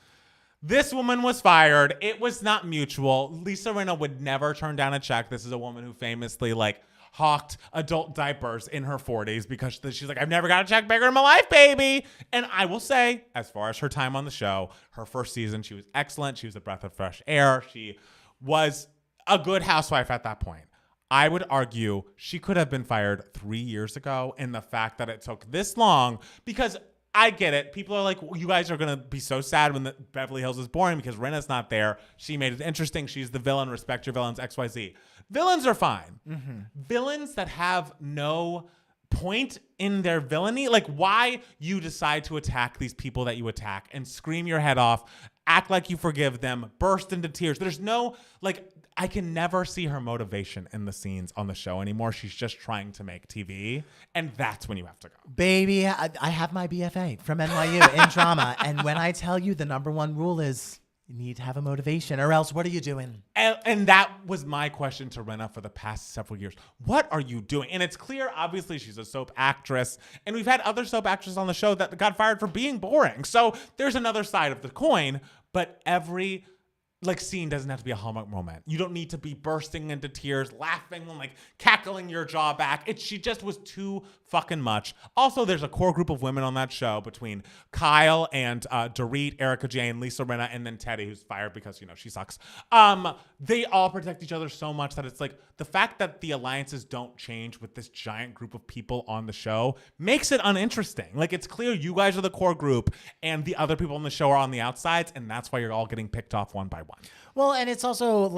This woman was fired. It was not mutual. Lisa Rinna would never turn down a check. This is a woman who famously, like, hawked adult diapers in her 40s because she's like, I've never got a check bigger in my life, baby. And I will say, as far as her time on the show, her first season, she was excellent. She was a breath of fresh air. She was a good housewife at that point. I would argue she could have been fired 3 years ago, and the fact that it took this long, because I get it. People are like, well, you guys are going to be so sad when the Beverly Hills is boring because Rinna's not there. She made it interesting. She's the villain. Respect your villains, XYZ. Villains are fine. Mm-hmm. Villains that have no point in their villainy, like why you decide to attack these people that you attack and scream your head off, act like you forgive them, burst into tears. There's no, like, I can never see her motivation in the scenes on the show anymore. She's just trying to make TV, and that's when you have to go. Baby, I have my BFA from NYU in drama, and when I tell you the number one rule is you need to have a motivation, or else what are you doing? And that was my question to Rinna for the past several years. What are you doing? And it's clear, obviously, she's a soap actress, and we've had other soap actresses on the show that got fired for being boring. So there's another side of the coin, but every scene doesn't have to be a Hallmark moment. You don't need to be bursting into tears, laughing, and cackling your jaw back. She just was too fucking much. Also, there's a core group of women on that show between Kyle and Dorit, Erica Jane, Lisa Rinna, and then Teddy, who's fired because, she sucks. They all protect each other so much that it's the fact that the alliances don't change with this giant group of people on the show makes it uninteresting. It's clear you guys are the core group and the other people on the show are on the outsides, and that's why you're all getting picked off one by one. Well, and it's also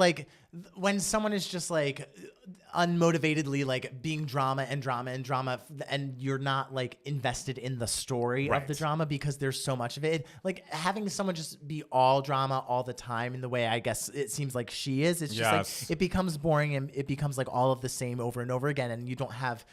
when someone is just unmotivatedly being drama and drama and drama, and you're not invested in the story of the drama because there's so much of it. Having someone just be all drama all the time in the way I guess it seems like she is, it's just it becomes boring and it becomes all of the same over and over again, and you don't have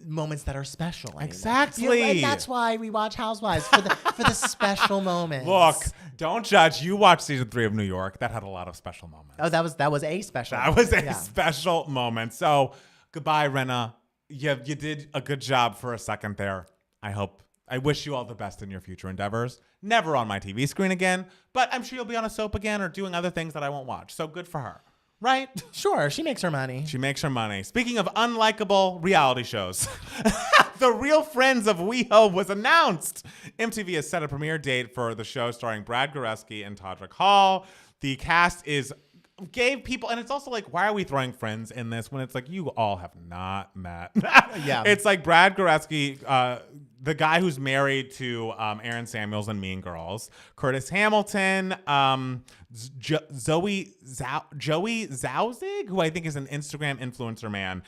moments that are special anymore. Exactly. And that's why we watch Housewives for the special moments. Look, don't judge. You watched season 3 of New York. That had a lot of special moments. Oh, that was a special moment. Was a special moment. So goodbye, Rinna. You did a good job for a second there. I wish you all the best in your future endeavors. Never on my TV screen again, but I'm sure you'll be on a soap again or doing other things that I won't watch. So good for her. Right? Sure, she makes her money. Speaking of unlikable reality shows, The Real Friends of WeHo was announced. MTV has set a premiere date for the show starring Brad Goreski and Todrick Hall. The cast gave people, and it's also why are we throwing friends in this when it's you all have not met? Yeah. It's Brad Goreski, the guy who's married to Aaron Samuels and Mean Girls, Curtis Hamilton, Joey Zauzig, who I think is an Instagram influencer man.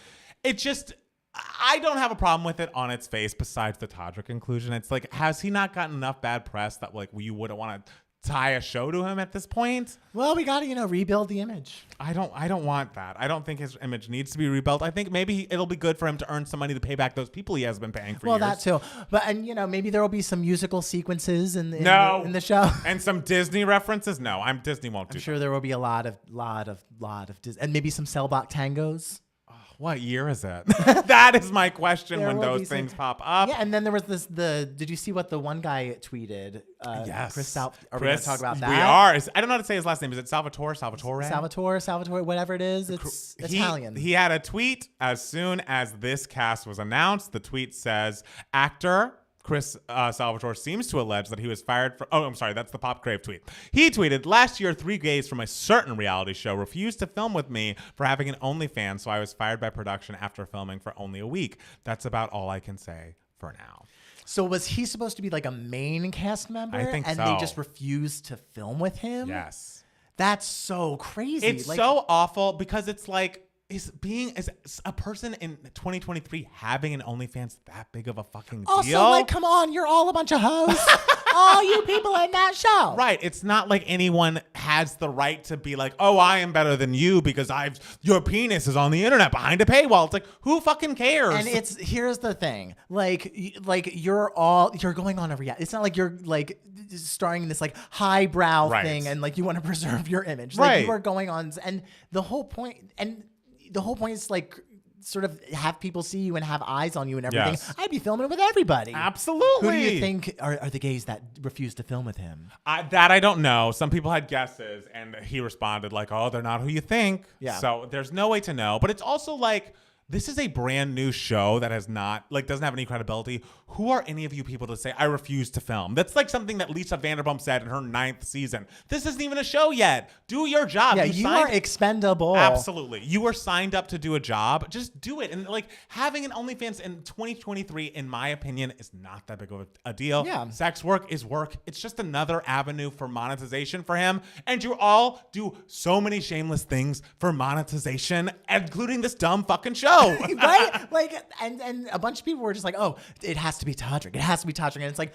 I don't have a problem with it on its face besides the Todrick inclusion. It's has he not gotten enough bad press that you wouldn't want to tie a show to him at this point? Well, we got to, rebuild the image. I don't want that. I don't think his image needs to be rebuilt. I think maybe it'll be good for him to earn some money to pay back those people he has been paying for years. Well, that too. But maybe there will be some musical sequences in the show. And some Disney references? No, Disney won't do I'm sure there will be a lot of Disney, and maybe some Selbach tangos. What year is it? That is my question when those things pop up. Yeah, and then there was did you see what the one guy tweeted? Yes. Chris, are we going to talk about that? We are. I don't know how to say his last name. Is it Salvatore, whatever it is. It's Italian. He had a tweet as soon as this cast was announced. The tweet says, actor Chris Salvatore seems to allege that he was fired from. Oh, I'm sorry. That's the Pop Crave tweet. He tweeted, last year, 3 gays from a certain reality show refused to film with me for having an OnlyFans, so I was fired by production after filming for only a week. That's about all I can say for now. So was he supposed to be like a main cast member? I think and so. They just refused to film with him? Yes. That's so crazy. It's so awful because it's like, is a person in 2023 having an OnlyFans that big of a fucking deal? Also, like, come on, you're all a bunch of hoes. All you people in that show. Right. It's not like anyone has the right to be like, oh, I am better than you because your penis is on the internet behind a paywall. It's like, who fucking cares? And here's the thing. Like you're going on a reality. It's not like you're like starring in this like highbrow thing and like you want to preserve your image. Like you are going on, and the whole point is like sort of have people see you and have eyes on you and everything. Yes. I'd be filming with everybody. Absolutely. Who do you think are the gays that refuse to film with him? That I don't know. Some people had guesses, and he responded like, oh, they're not who you think. Yeah. So there's no way to know. But it's also like, this is a brand new show that doesn't have any credibility. Who are any of you people to say, I refuse to film? That's like something that Lisa Vanderpump said in her 9th season. This isn't even a show yet. Do your job. Yeah, you are expendable. Absolutely. You were signed up to do a job. Just do it. And like having an OnlyFans in 2023, in my opinion, is not that big of a deal. Yeah. Sex work is work. It's just another avenue for monetization for him. And you all do so many shameless things for monetization, including this dumb fucking show. Right? Like, and a bunch of people were just like, oh, it has to be Todrick. It has to be Todrick. And it's like,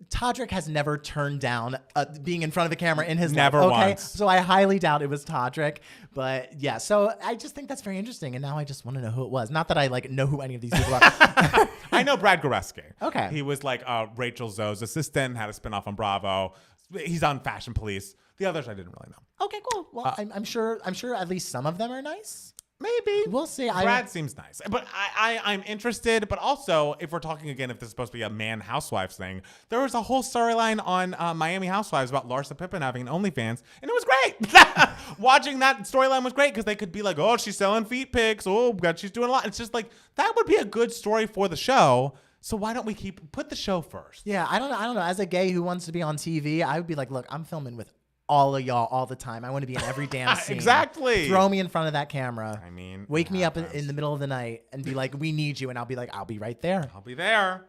Todrick has never turned down being in front of the camera in his life. Never once. So I highly doubt it was Todrick. But yeah, so I just think that's very interesting. And now I just want to know who it was. Not that I like know who any of these people are. I know Brad Goreski. Okay. He was like Rachel Zoe's assistant, had a spinoff on Bravo. He's on Fashion Police. The others I didn't really know. Okay, cool. Well, I'm sure at least some of them are nice. Maybe. We'll see. Brad seems nice. But I'm interested. But also, if we're talking again, if this is supposed to be a man housewives thing, there was a whole storyline on Miami Housewives about Larsa Pippen having an OnlyFans. And it was great. Watching that storyline was great because they could be like, oh, she's selling feet pics. Oh, God, she's doing a lot. It's just like, that would be a good story for the show. So why don't we put the show first? Yeah, I don't know. As a gay who wants to be on TV, I would be like, look, I'm filming with all of y'all all the time. I want to be in every damn scene. Exactly. Throw me in front of that camera. I mean, wake me up in the middle of the night and be like, we need you. And I'll be like, I'll be right there. I'll be there.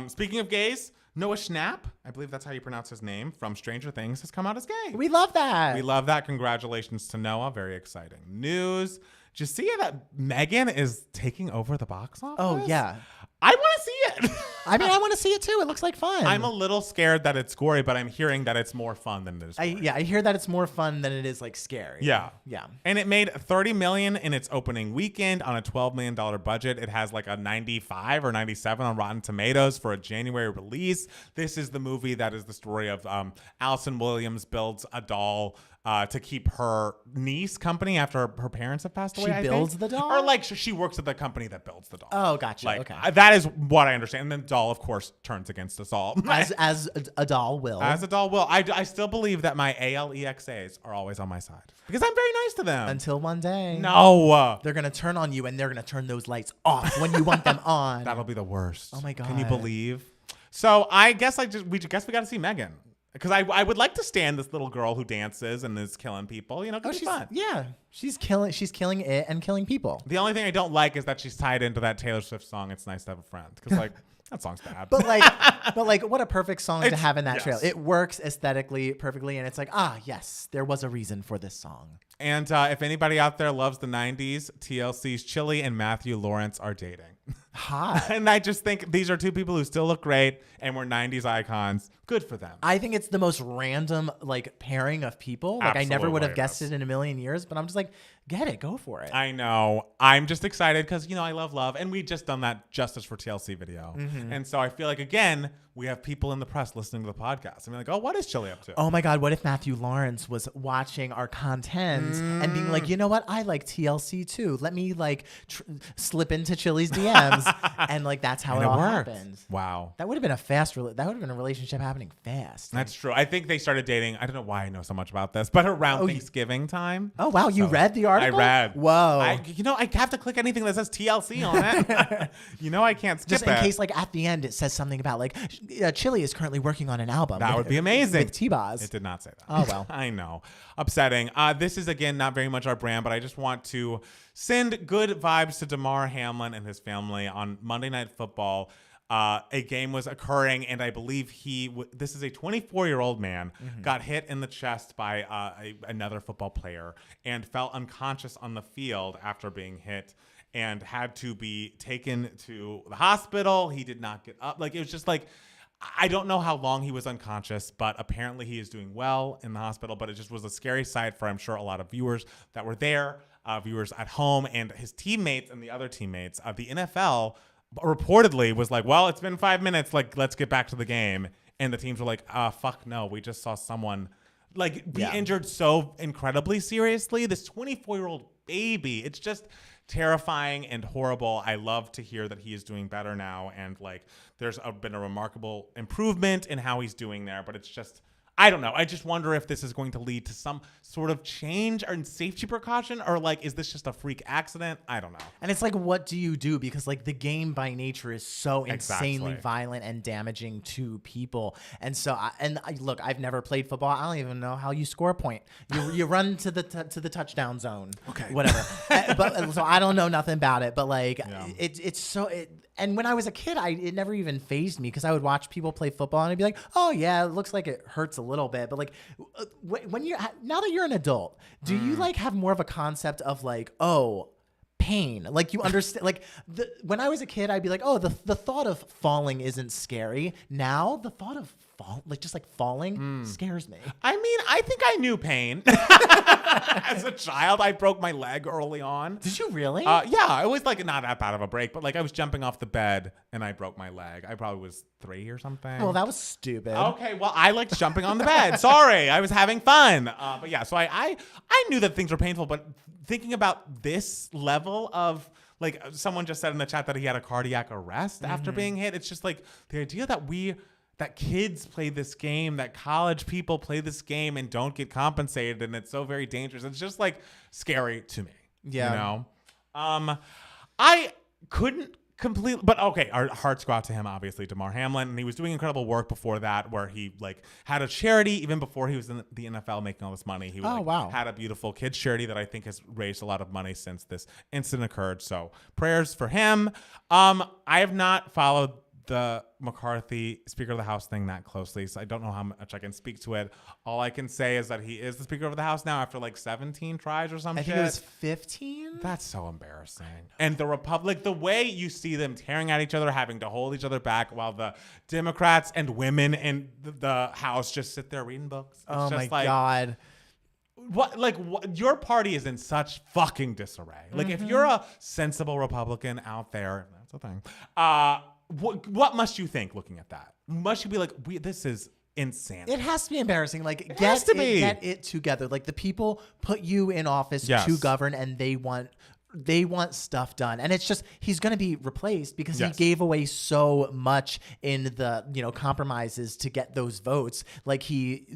Speaking of gays, Noah Schnapp, I believe that's how you pronounce his name, from Stranger Things, has come out as gay. We love that. We love that. Congratulations to Noah. Very exciting news. Did you see that Megan is taking over the box office? Oh, yeah. I want to see it. I mean, I want to see it too. It looks like fun. I'm a little scared that it's gory, but I'm hearing that it's more fun than it is gory. I hear that it's more fun than it is like scary. Yeah. Yeah. And it made $30 million in its opening weekend on a $12 million budget. It has like a 95 or 97 on Rotten Tomatoes for a January release. This is the movie that is the story of Allison Williams builds a doll to keep her niece company after her parents have passed away. She builds the doll? Or like she works at the company that builds the doll. Oh, gotcha. Like, okay. That is what I understand. And then the doll, of course, turns against us all. As a doll will. As a doll will. I still believe that my ALEXAs are always on my side. Because I'm very nice to them. Until one day. No. They're going to turn on you and they're going to turn those lights off when you want them on. That'll be the worst. Oh my God. Can you believe? So I guess we got to see Megan. Because I would like to stand this little girl who dances and is killing people. You know, it's fun. Yeah, she's killing it and killing people. The only thing I don't like is that she's tied into that Taylor Swift song. It's nice to have a friend. Because like that song's bad. But like, what a perfect song to have in that trail. It works aesthetically perfectly, and it's like, yes, there was a reason for this song. And if anybody out there loves the 90s, TLC's Chili and Matthew Lawrence are dating. Hot. And I just think these are two people who still look great and were 90s icons. Good for them. I think it's the most random like pairing of people. Like I never would have guessed it in a million years, but I'm just like, get it, go for it. I know. I'm just excited because, I love love. And we just done that Justice for TLC video. Mm-hmm. And so I feel like, again, we have people in the press listening to the podcast. I mean, like, oh, what is Chili up to? Oh my God, what if Matthew Lawrence was watching our content friends and being like, you know what? I like TLC too. Let me like slip into Chili's DMs. And like, that's how it all happened. Wow. That would have been that would have been a relationship happening fast. That's true. I think they started dating. I don't know why I know so much about this, but around Thanksgiving time. Oh, wow. You read the article? I read. Whoa. I have to click anything that says TLC on it. I can't skip Just in case, like, at the end, it says something about, like, Chili is currently working on an album. That would be amazing. With T-Boz. It did not say that. Oh, well. I know. Upsetting. This is, again, not very much our brand, but I just want to send good vibes to Damar Hamlin and his family on Monday Night Football. A game was occurring, and I believe this is a 24-year-old man, got hit in the chest by another football player and fell unconscious on the field after being hit and had to be taken to the hospital. He did not get up. Like, it was just like, I don't know how long he was unconscious, but apparently he is doing well in the hospital. But it just was a scary sight for, I'm sure, a lot of viewers that were there, viewers at home, and his teammates and the other teammates. The NFL reportedly was like, well, it's been 5 minutes. Like, let's get back to the game. And the teams were like, fuck no. We just saw someone like be injured so incredibly seriously. This 24-year-old baby. It's just terrifying and horrible. I love to hear that he is doing better now. And like, there's been a remarkable improvement in how he's doing there, but it's just, I don't know. I just wonder if this is going to lead to some sort of change or safety precaution, or like, is this just a freak accident? I don't know. And it's like, what do you do? Because like the game by nature is so insanely violent and damaging to people. And so, look, I've never played football. I don't even know how you score a point. You run to the touchdown zone. Okay. Whatever. But so I don't know nothing about it. But like, it's so. And when I was a kid, it never even fazed me because I would watch people play football and I'd be like, oh yeah, it looks like it hurts a little bit. But like, now that you're an adult, do you like have more of a concept of like, oh, pain? Like you understand, like when I was a kid, I'd be like, oh, the thought of falling isn't scary. Now the thought of falling scares me. I mean, I think I knew pain. As a child, I broke my leg early on. Did you really? Yeah, it was like not that bad of a break, but like I was jumping off the bed and I broke my leg. I probably was 3 or something. Well, that was stupid. Okay, well, I liked jumping on the bed. Sorry, I was having fun. But yeah, so I knew that things were painful, but thinking about this level of, like, someone just said in the chat that he had a cardiac arrest after being hit. It's just like the idea that kids play this game, that college people play this game and don't get compensated, and it's so very dangerous. It's just like scary to me. Yeah. You know? I couldn't completely, but okay, our hearts go out to him, obviously, Damar Hamlin, and he was doing incredible work before that, where he like had a charity even before he was in the NFL making all this money. He had a beautiful kids charity that I think has raised a lot of money since this incident occurred. So prayers for him. I have not followed the McCarthy Speaker of the House thing that closely, so I don't know how much I can speak to it. All I can say is that he is the Speaker of the House now after like 17 tries or something. I think it was 15. That's so embarrassing. And the Republic, the way you see them tearing at each other, having to hold each other back, while the Democrats and women in the House just sit there reading books. It's oh just my God. What your party is in such fucking disarray. Like if you're a sensible Republican out there, that's a thing. What must you think looking at that? Must you be like, this is insanity? It has to be embarrassing. Like, get it together. Like, the people put you in office to govern, and they want stuff done. And it's just, he's going to be replaced because he gave away so much in the, compromises to get those votes. Like he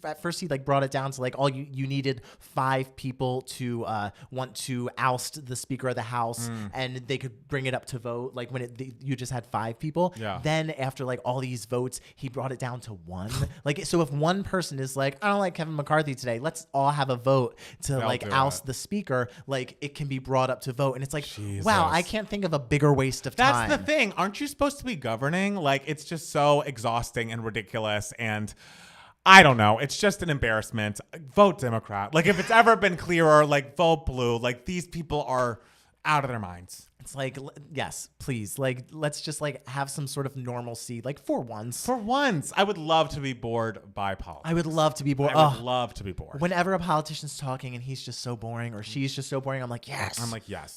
at first he like brought it down to like, all you needed 5 people to want to oust the Speaker of the House, and they could bring it up to vote. Like when you just had 5 people. Yeah. Then after like all these votes, he brought it down to 1. Like, so if one person is like, I don't like Kevin McCarthy today, let's all have a vote to oust the Speaker. Like, it can be brought up to vote, and it's like, Jesus. Wow, I can't think of a bigger waste of time. That's the thing. Aren't you supposed to be governing? Like, it's just so exhausting and ridiculous, and I don't know. It's just an embarrassment. Vote Democrat. Like, if it's ever been clearer, like, vote blue. Like, these people are out of their minds. It's like, yes, please. Like, let's just like have some sort of normalcy, like for once. For once, I would love to be bored by politics. I would love to be bored. I would love to be bored. Whenever a politician's talking and he's just so boring or she's just so boring, I'm like, yes.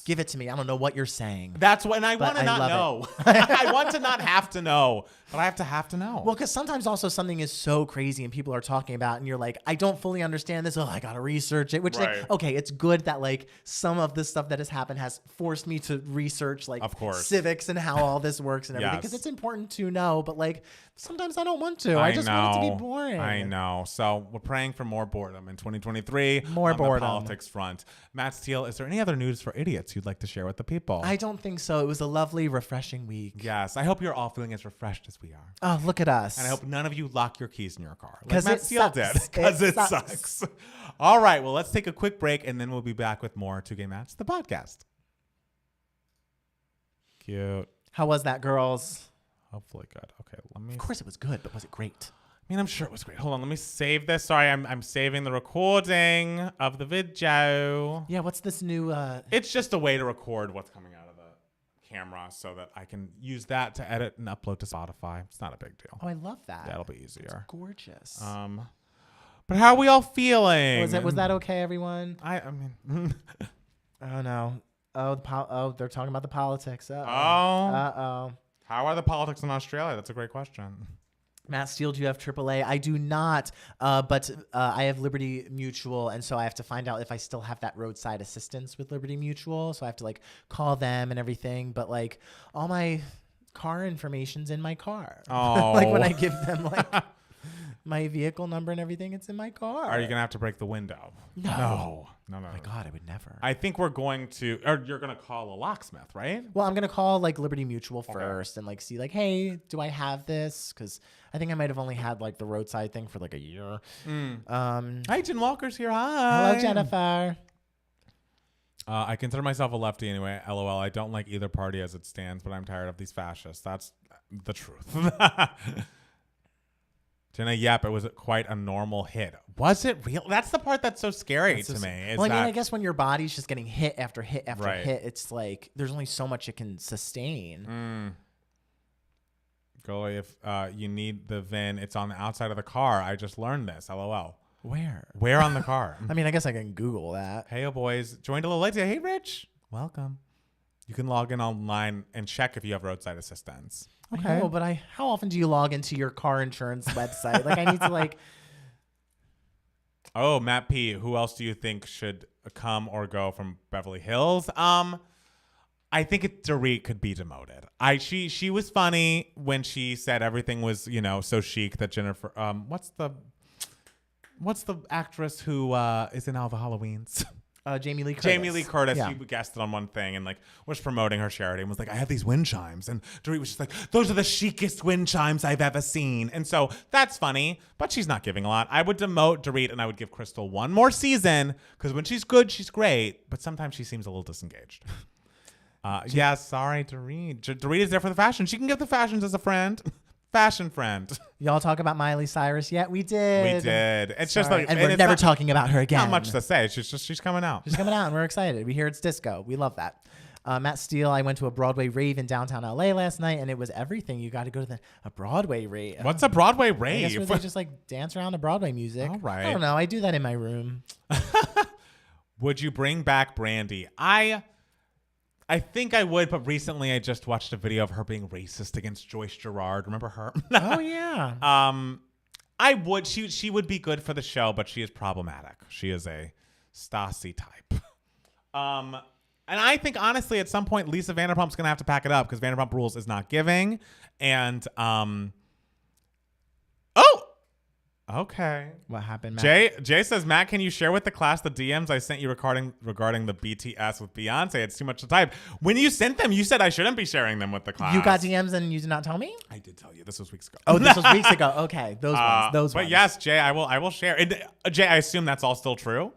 Give it to me. I don't know what you're saying. That's when I want to not know. I want to not have to know, but I have to know. Well, because sometimes also something is so crazy and people are talking about and you're like, I don't fully understand this. Oh, I got to research it. Which like, okay, it's good that like some of the stuff that has happened has forced me to research like of course. Civics and how all this works and everything because it's important to know, but like sometimes I don't want to. I just want it to be boring. I know. So we're praying for more boredom in 2023. More boredom. The politics front. Matt Steele, is there any other news for idiots you'd like to share with the people? I don't think so. It was a lovely, refreshing week. Yes. I hope you're all feeling as refreshed as we are. Oh, look at us. And I hope none of you lock your keys in your car. Like Matt Steele did. Because it sucks. All right. Well, let's take a quick break and then we'll be back with more 2 Gay Match, the podcast. Cute. How was that, girls? Hopefully good. Okay, let me. Of course it was good, but was it great? I mean, I'm sure it was great. Hold on, let me save this. Sorry, I'm saving the recording of the video. Yeah, what's this new? It's just a way to record what's coming out of the camera so that I can use that to edit and upload to Spotify. It's not a big deal. Oh, I love that. That'll be easier. It's gorgeous. But how are we all feeling? Was that okay, everyone? I mean. Oh no. Oh, they're talking about the politics. Uh-oh. Uh-oh. How are the politics in Australia? That's a great question. Matt Steele, do you have AAA? I do not, but I have Liberty Mutual, and so I have to find out if I still have that roadside assistance with Liberty Mutual. So I have to like call them and everything. But like all my car information's in my car. Oh, like when I give them like my vehicle number and everything, it's in my car. Are you gonna have to break the window? No. Oh my God, I would never. I think we're going to, or you're going to call a locksmith, right? Well, I'm going to call like Liberty Mutual first and like see like, hey, do I have this? Because I think I might have only had like the roadside thing for like a year. Hi, Jen Walker's here. Hi. Hello, Jennifer. I consider myself a lefty anyway. LOL. I don't like either party as it stands, but I'm tired of these fascists. That's the truth. Jenna, yep, it was quite a normal hit. Was it real? That's the part that's so scary to me. Well, I mean, I guess when your body's just getting hit after hit after Right. hit, it's like there's only so much it can sustain. Go if you need the VIN. It's on the outside of the car. I just learned this. LOL. Where on the car? I mean, I guess I can Google that. Hey, boys. Joined a little late today. Hey, Rich. Welcome. You can log in online and check if you have roadside assistance. Okay. I know, but how often do you log into your car insurance website? Like I need to like. Oh, Matt P. Who else do you think should come or go from Beverly Hills? I think Dorit could be demoted. She was funny when she said everything was, so chic that Jennifer. What's the actress who is in all the Halloweens? Jamie Lee Curtis. Jamie Lee Curtis, yeah. She guested on one thing and like was promoting her charity and was like, I have these wind chimes. And Dorit was just like, those are the chicest wind chimes I've ever seen. And so that's funny, but she's not giving a lot. I would demote Dorit and I would give Crystal one more season because when she's good, she's great. But sometimes she seems a little disengaged. Yeah, sorry, Dorit. Dorit is there for the fashion. She can give the fashions as a friend. Fashion friend. Y'all talk about Miley Cyrus yet? We did. We did. It's Sorry. just like, and we're never talking about her again. Not much to say. She's coming out. She's coming out, and we're excited. We hear it's disco. We love that. Matt Steele, I went to a Broadway rave in downtown LA last night, and it was everything. You got to go to a Broadway rave. What's a Broadway rave? I guess where they just like dance around to Broadway music. All right. I don't know. I do that in my room. Would you bring back Brandy? I think I would, but recently I just watched a video of her being racist against Joyce Gerard. Remember her? Oh yeah. I would. She would be good for the show, but she is problematic. She is a Stassi type. And I think honestly, at some point, Lisa Vanderpump's gonna have to pack it up because Vanderpump Rules is not giving. And okay. What happened, Matt? Jay says, Matt, can you share with the class the DMs I sent you regarding the BTS with Beyonce? It's too much to type. When you sent them, you said I shouldn't be sharing them with the class. You got DMs and you did not tell me? I did tell you. This was weeks ago. Oh, this was weeks ago. Okay, those ones. But yes, Jay, I will share. And, Jay, I assume that's all still true.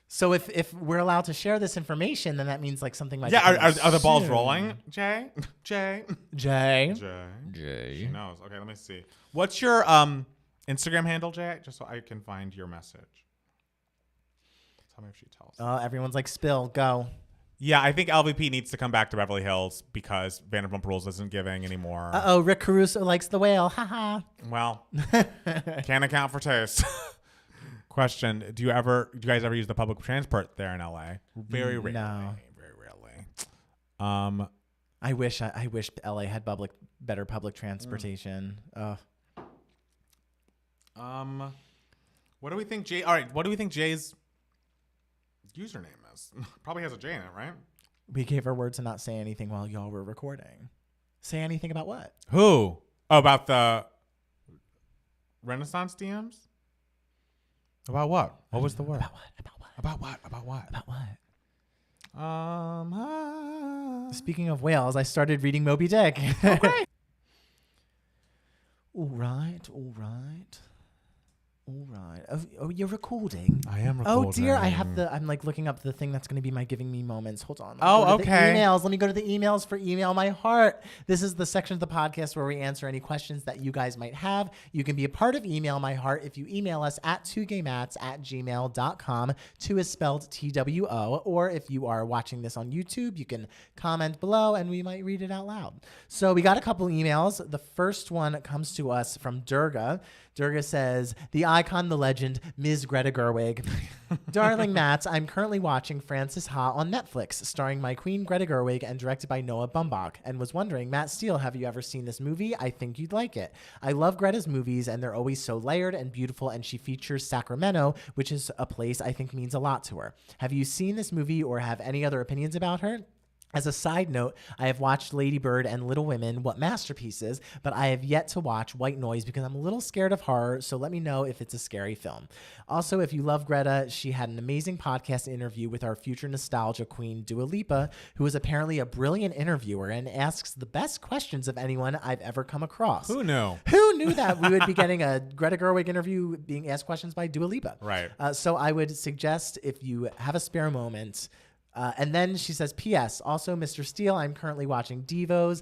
So if we're allowed to share this information, then that means like something might. Yeah, are the balls rolling, Jay? Jay. She knows. Okay, let me see. What's your Instagram handle, Jay? Just so I can find your message. Tell me if she tells. Everyone's like, spill, go. Yeah, I think LVP needs to come back to Beverly Hills because Vanderpump Rules isn't giving anymore. Rick Caruso likes the whale. Haha. Well, can't account for taste. Question: Do you guys ever use the public transport there in LA? Very rarely. No. Very rarely. I wish LA had better public transportation. What do we think Jay? All right, what do we think Jay's username is? Probably has a J in it, right? We gave our word to not say anything while y'all were recording. Say anything about what? Who? Oh, about the Renaissance DMs? About what? What was the word? About what? Speaking of whales, I started reading Moby Dick. Okay. All right. Oh, you're recording. I am recording. Oh dear, I'm like looking up the thing that's going to be my giving me moments. Hold on. Okay. Let me go to the emails for Email My Heart. This is the section of the podcast where we answer any questions that you guys might have. You can be a part of Email My Heart if you email us at 2gaymats@gmail.com. 2 is spelled TWO. Or if you are watching this on YouTube, you can comment below and we might read it out loud. So we got a couple emails. The first one comes to us from Durga. Durga says, the icon, the legend, Ms. Greta Gerwig. Darling Mats, I'm currently watching Frances Ha on Netflix, starring my queen Greta Gerwig and directed by Noah Baumbach, and was wondering, Matt Steele, have you ever seen this movie? I think you'd like it. I love Greta's movies, and they're always so layered and beautiful, and she features Sacramento, which is a place I think means a lot to her. Have you seen this movie or have any other opinions about her? As a side note, I have watched Lady Bird and Little Women, what masterpieces, but I have yet to watch White Noise because I'm a little scared of horror, so let me know if it's a scary film. Also, if you love Greta, she had an amazing podcast interview with our future nostalgia queen, Dua Lipa, who is apparently a brilliant interviewer and asks the best questions of anyone I've ever come across. Who knew? Who knew that we would be getting a Greta Gerwig interview being asked questions by Dua Lipa? Right. So I would suggest if you have a spare moment. And then she says, P.S. Also, Mr. Steele, I'm currently watching Devos,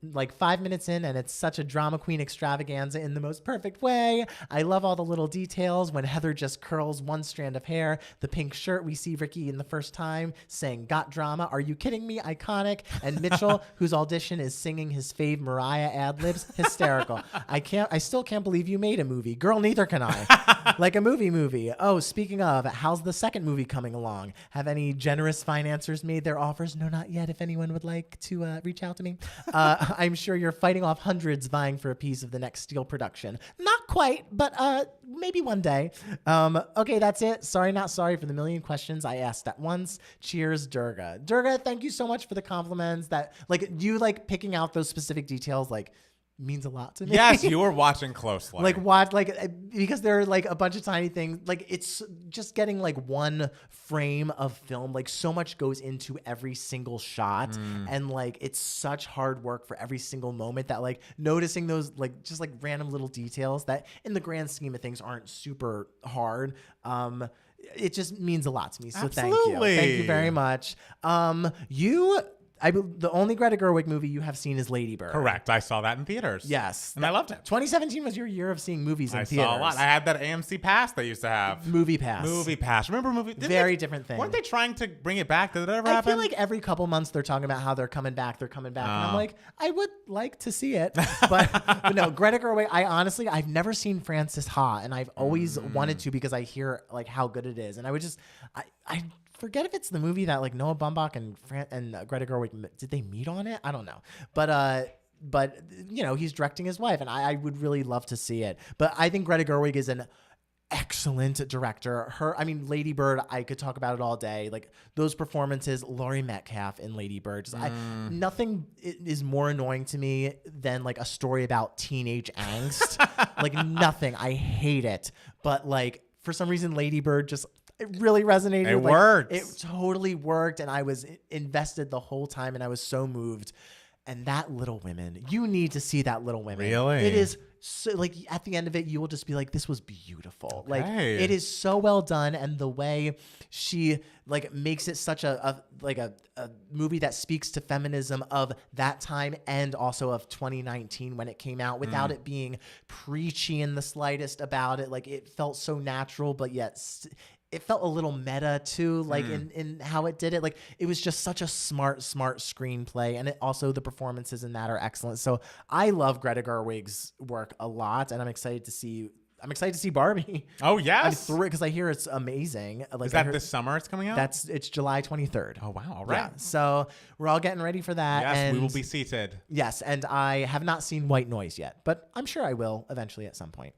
like 5 minutes in, and it's such a drama queen extravaganza in the most perfect way. I love all the little details when Heather just curls one strand of hair, the pink shirt we see Ricky in the first time saying, got drama, are you kidding me? Iconic. And Mitchell, whose audition is singing his fave Mariah ad-libs, hysterical. I still can't believe you made a movie. Girl, neither can I. Like a movie. Oh, speaking of, how's the second movie coming along? Have any generous financiers made their offers? No, not yet. If anyone would like to reach out to me. I'm sure you're fighting off hundreds vying for a piece of the next Steel production. Not quite, but maybe one day. Okay, that's it. Sorry, not sorry for the million questions I asked at once. Cheers, Durga. Durga, thank you so much for the compliments. That you picking out those specific details means a lot to me. Yes, you were watching closely. Because there are a bunch of tiny things. It's just getting one frame of film. So much goes into every single shot, and it's such hard work for every single moment that noticing those just random little details that in the grand scheme of things aren't super hard. It just means a lot to me. So Absolutely. Thank you very much. The only Greta Gerwig movie you have seen is Lady Bird. Correct. I saw that in theaters. Yes. And I loved it. 2017 was your year of seeing movies in theaters. I saw a lot. I had that AMC pass they used to have. Movie Pass. Remember Movie? Very different thing. Weren't they trying to bring it back? Did it ever happen? I feel like every couple months they're talking about how they're coming back. And I'm like, I would like to see it. But no, Greta Gerwig, I've never seen Frances Ha, and I've always wanted to because I hear how good it is. And I would just, I forget if it's the movie that Noah Baumbach and Greta Gerwig, did they meet on it? I don't know. But he's directing his wife, and I would really love to see it. But I think Greta Gerwig is an excellent director. Lady Bird, I could talk about it all day. Those performances, Laurie Metcalf in Lady Bird. Nothing is more annoying to me than a story about teenage angst. Nothing. I hate it. But for some reason, Lady Bird just... It really resonated. It worked. It totally worked, and I was invested the whole time, and I was so moved. And that Little Women, you need to see that Little Women. Really? It is so, at the end of it, you will just be this was beautiful. Okay. It is so well done, and the way she makes it such a movie that speaks to feminism of that time and also of 2019 when it came out without it being preachy in the slightest about it. It felt so natural, but yet it felt a little meta too, like in how it did it. Like it was just such a smart screenplay, and it also the performances in that are excellent. So I love Greta Gerwig's work a lot, and I'm excited to see Barbie. Oh yes, because I hear it's amazing. Like, is that this summer? It's coming out. It's July 23rd. Oh wow! All right. Yeah, so we're all getting ready for that. Yes, and we will be seated. Yes, and I have not seen White Noise yet, but I'm sure I will eventually at some point.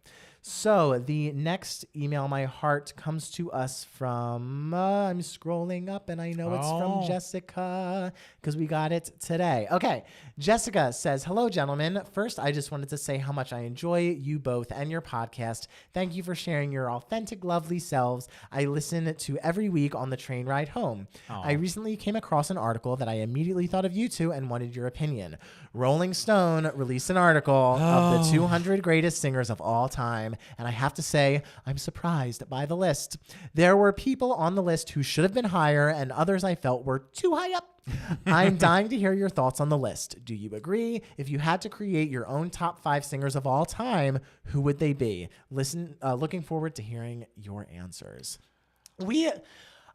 So the next email, my heart, comes to us from, I'm scrolling up and I know it's from Jessica because we got it today. Okay. Jessica says, hello, gentlemen. First, I just wanted to say how much I enjoy you both and your podcast. Thank you for sharing your authentic, lovely selves. I listen to every week on the train ride home. I recently came across an article that I immediately thought of you two and wanted your opinion. Rolling Stone released an article of the 200 greatest singers of all time. And I have to say, I'm surprised by the list. There were people on the list who should have been higher and others I felt were too high up. I'm dying to hear your thoughts on the list. Do you agree? If you had to create your own top 5 singers of all time, who would they be? Looking forward to hearing your answers.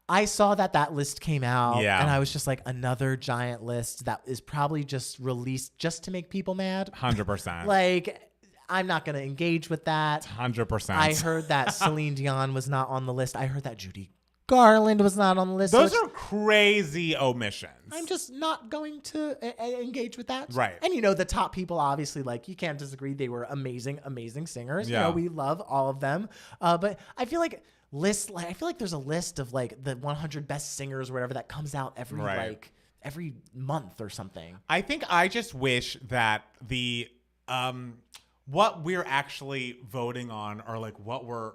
I saw that list came out, and I was just like, another giant list that is probably just released just to make people mad. 100%. Like, I'm not going to engage with that. 100%. I heard that Celine Dion was not on the list. I heard that Judy Garland was not on the list. Those are crazy omissions. I'm just not going to engage with that. Right. And, the top people, obviously, like, you can't disagree. They were amazing, amazing singers. Yeah. We love all of them. But I feel like there's a list of, like, the 100 best singers or whatever that comes out every month or something. I think I just wish that the what we're actually voting on, or like what we're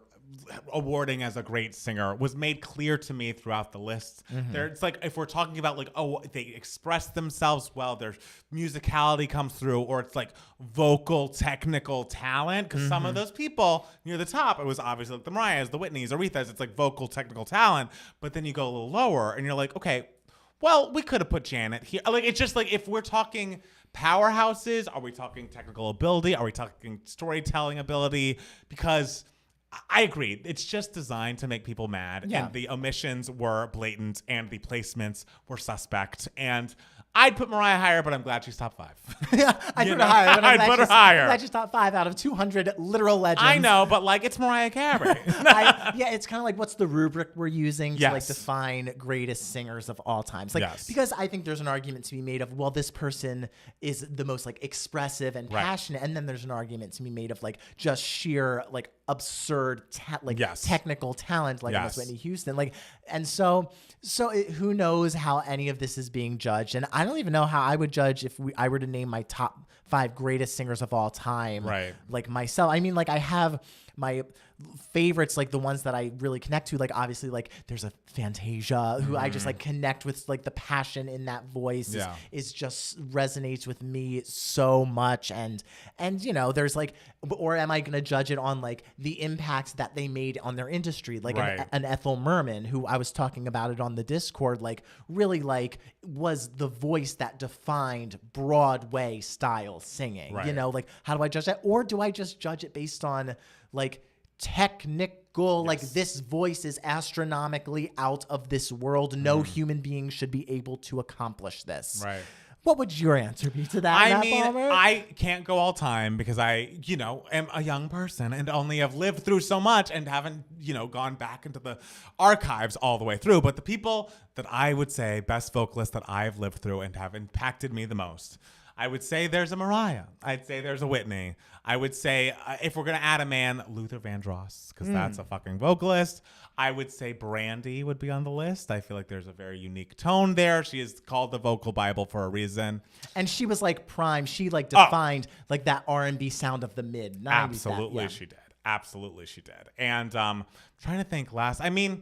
awarding as a great singer, was made clear to me throughout the list. It's like, if we're talking about like, they express themselves well, their musicality comes through, or it's like vocal technical talent, because some of those people near the top, it was obviously like the Mariahs, the Whitneys, Aretha's, it's like vocal technical talent. But then you go a little lower and you're like, okay, well, we could have put Janet here. Like, it's just like, if we're talking powerhouses, are we talking technical ability? Are we talking storytelling ability? Because I agree, it's just designed to make people mad. Yeah. And the omissions were blatant and the placements were suspect. And I'd put Mariah higher, but I'm glad she's top 5. Yeah, I'd put her higher. But I'd put her higher. I'm glad she's top 5 out of 200 literal legends. I know, but like, it's Mariah Carey. It's kind of like, what's the rubric we're using to like define greatest singers of all time? It's like, because I think there's an argument to be made of, well, this person is the most like expressive and passionate, and then there's an argument to be made of like just sheer like absurd technical talent, like Miss Whitney Houston, like, and so who knows how any of this is being judged. And I don't even know how I would judge if I were to name my top 5 greatest singers of all time, like myself. I mean, like, I have my favorites, like the ones that I really connect to, like obviously like there's a Fantasia who I just like connect with, like the passion in that voice is just resonates with me so much. And there's like, or am I going to judge it on like the impact that they made on their industry? Like an Ethel Merman, who I was talking about it on the Discord, like really like was the voice that defined Broadway style singing, like how do I judge that? Or do I just judge it based on like technical, like this voice is astronomically out of this world. No human being should be able to accomplish this. Right. What would your answer be to that? I mean, I can't go all time because I, am a young person and only have lived through so much and haven't, gone back into the archives all the way through. But the people that I would say best vocalists that I've lived through and have impacted me the most, I would say there's a Mariah. I'd say there's a Whitney. I would say, if we're going to add a man, Luther Vandross, because that's a fucking vocalist. I would say Brandy would be on the list. I feel like there's a very unique tone there. She is called the vocal Bible for a reason. And she was like prime. She like defined like that R&B sound of the mid-90s. Absolutely, she did. Absolutely, she did. And trying to think last. I mean,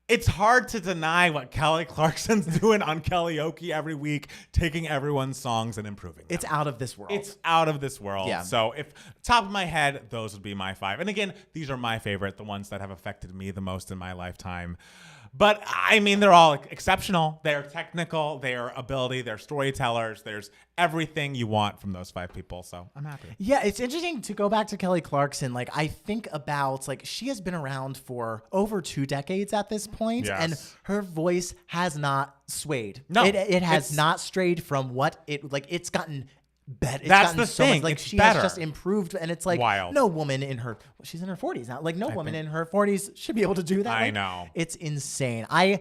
it's hard to deny what Kelly Clarkson's doing on karaoke every week, taking everyone's songs and improving them. It's out of this world. It's out of this world. Yeah. So if top of my head, those would be my 5. And again, these are my favorite, the ones that have affected me the most in my lifetime. But I mean, they're all exceptional. They're technical, their ability, they're storytellers. There's everything you want from those 5 people. So I'm happy. Yeah, it's interesting to go back to Kelly Clarkson. Like, I think about, like, she has been around for over 2 decades at this point, and her voice has not swayed. No, it has not strayed from what it, like, it's gotten better. That's the thing. Like, she has just improved, and it's like, wild. no woman in her, she's in her 40s now. Like, no woman in her 40s should be able to do that. I like, know. It's insane. I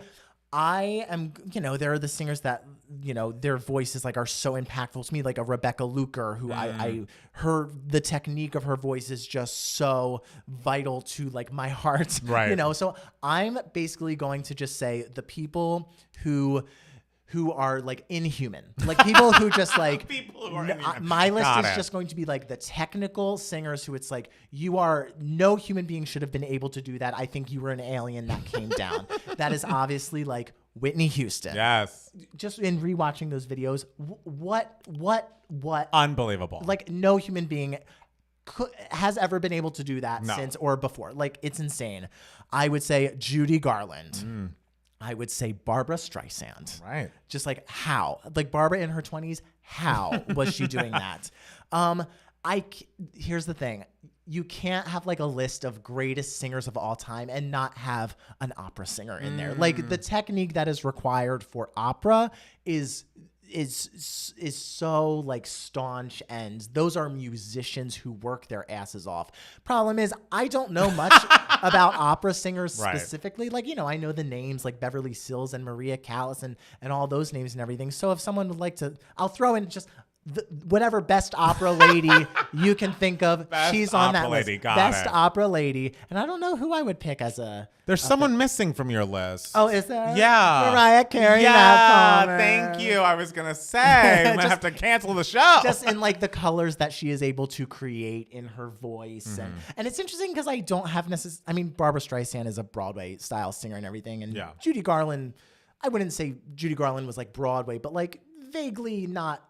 am, there are the singers that, their voices like are so impactful to me, like a Rebecca Luker, who the technique of her voice is just so vital to like my heart, right? So I'm basically going to just say the people who are like inhuman, like people who just like people who are inhuman. My list is just going to be like the technical singers who it's like no human being should have been able to do that. I think you were an alien that came down. That is obviously like Whitney Houston. Yes. Just in rewatching those videos, what unbelievable. Like no human being has ever been able to do that since or before. Like it's insane. I would say Judy Garland. I would say Barbara Streisand. Right. Just like how? Like Barbara in her 20s, how was she doing that? Here's the thing. You can't have like a list of greatest singers of all time and not have an opera singer in there. Like the technique that is required for opera is so like staunch, and those are musicians who work their asses off. Problem is, I don't know much about opera singers specifically. Like, I know the names like Beverly Sills and Maria Callas and all those names and everything. So if someone would like to, I'll throw in just whatever best opera lady you can think of. She's on that list. Best opera lady. And I don't know who I would pick as a... There's someone missing from your list. Oh, is there? Yeah. Mariah Carey. Yeah, thank you. I was going to say, I'm going to have to cancel the show. Just in like the colors that she is able to create in her voice. And it's interesting because I don't have Barbara Streisand is a Broadway style singer and everything. And Judy Garland, I wouldn't say Judy Garland was like Broadway, but like vaguely not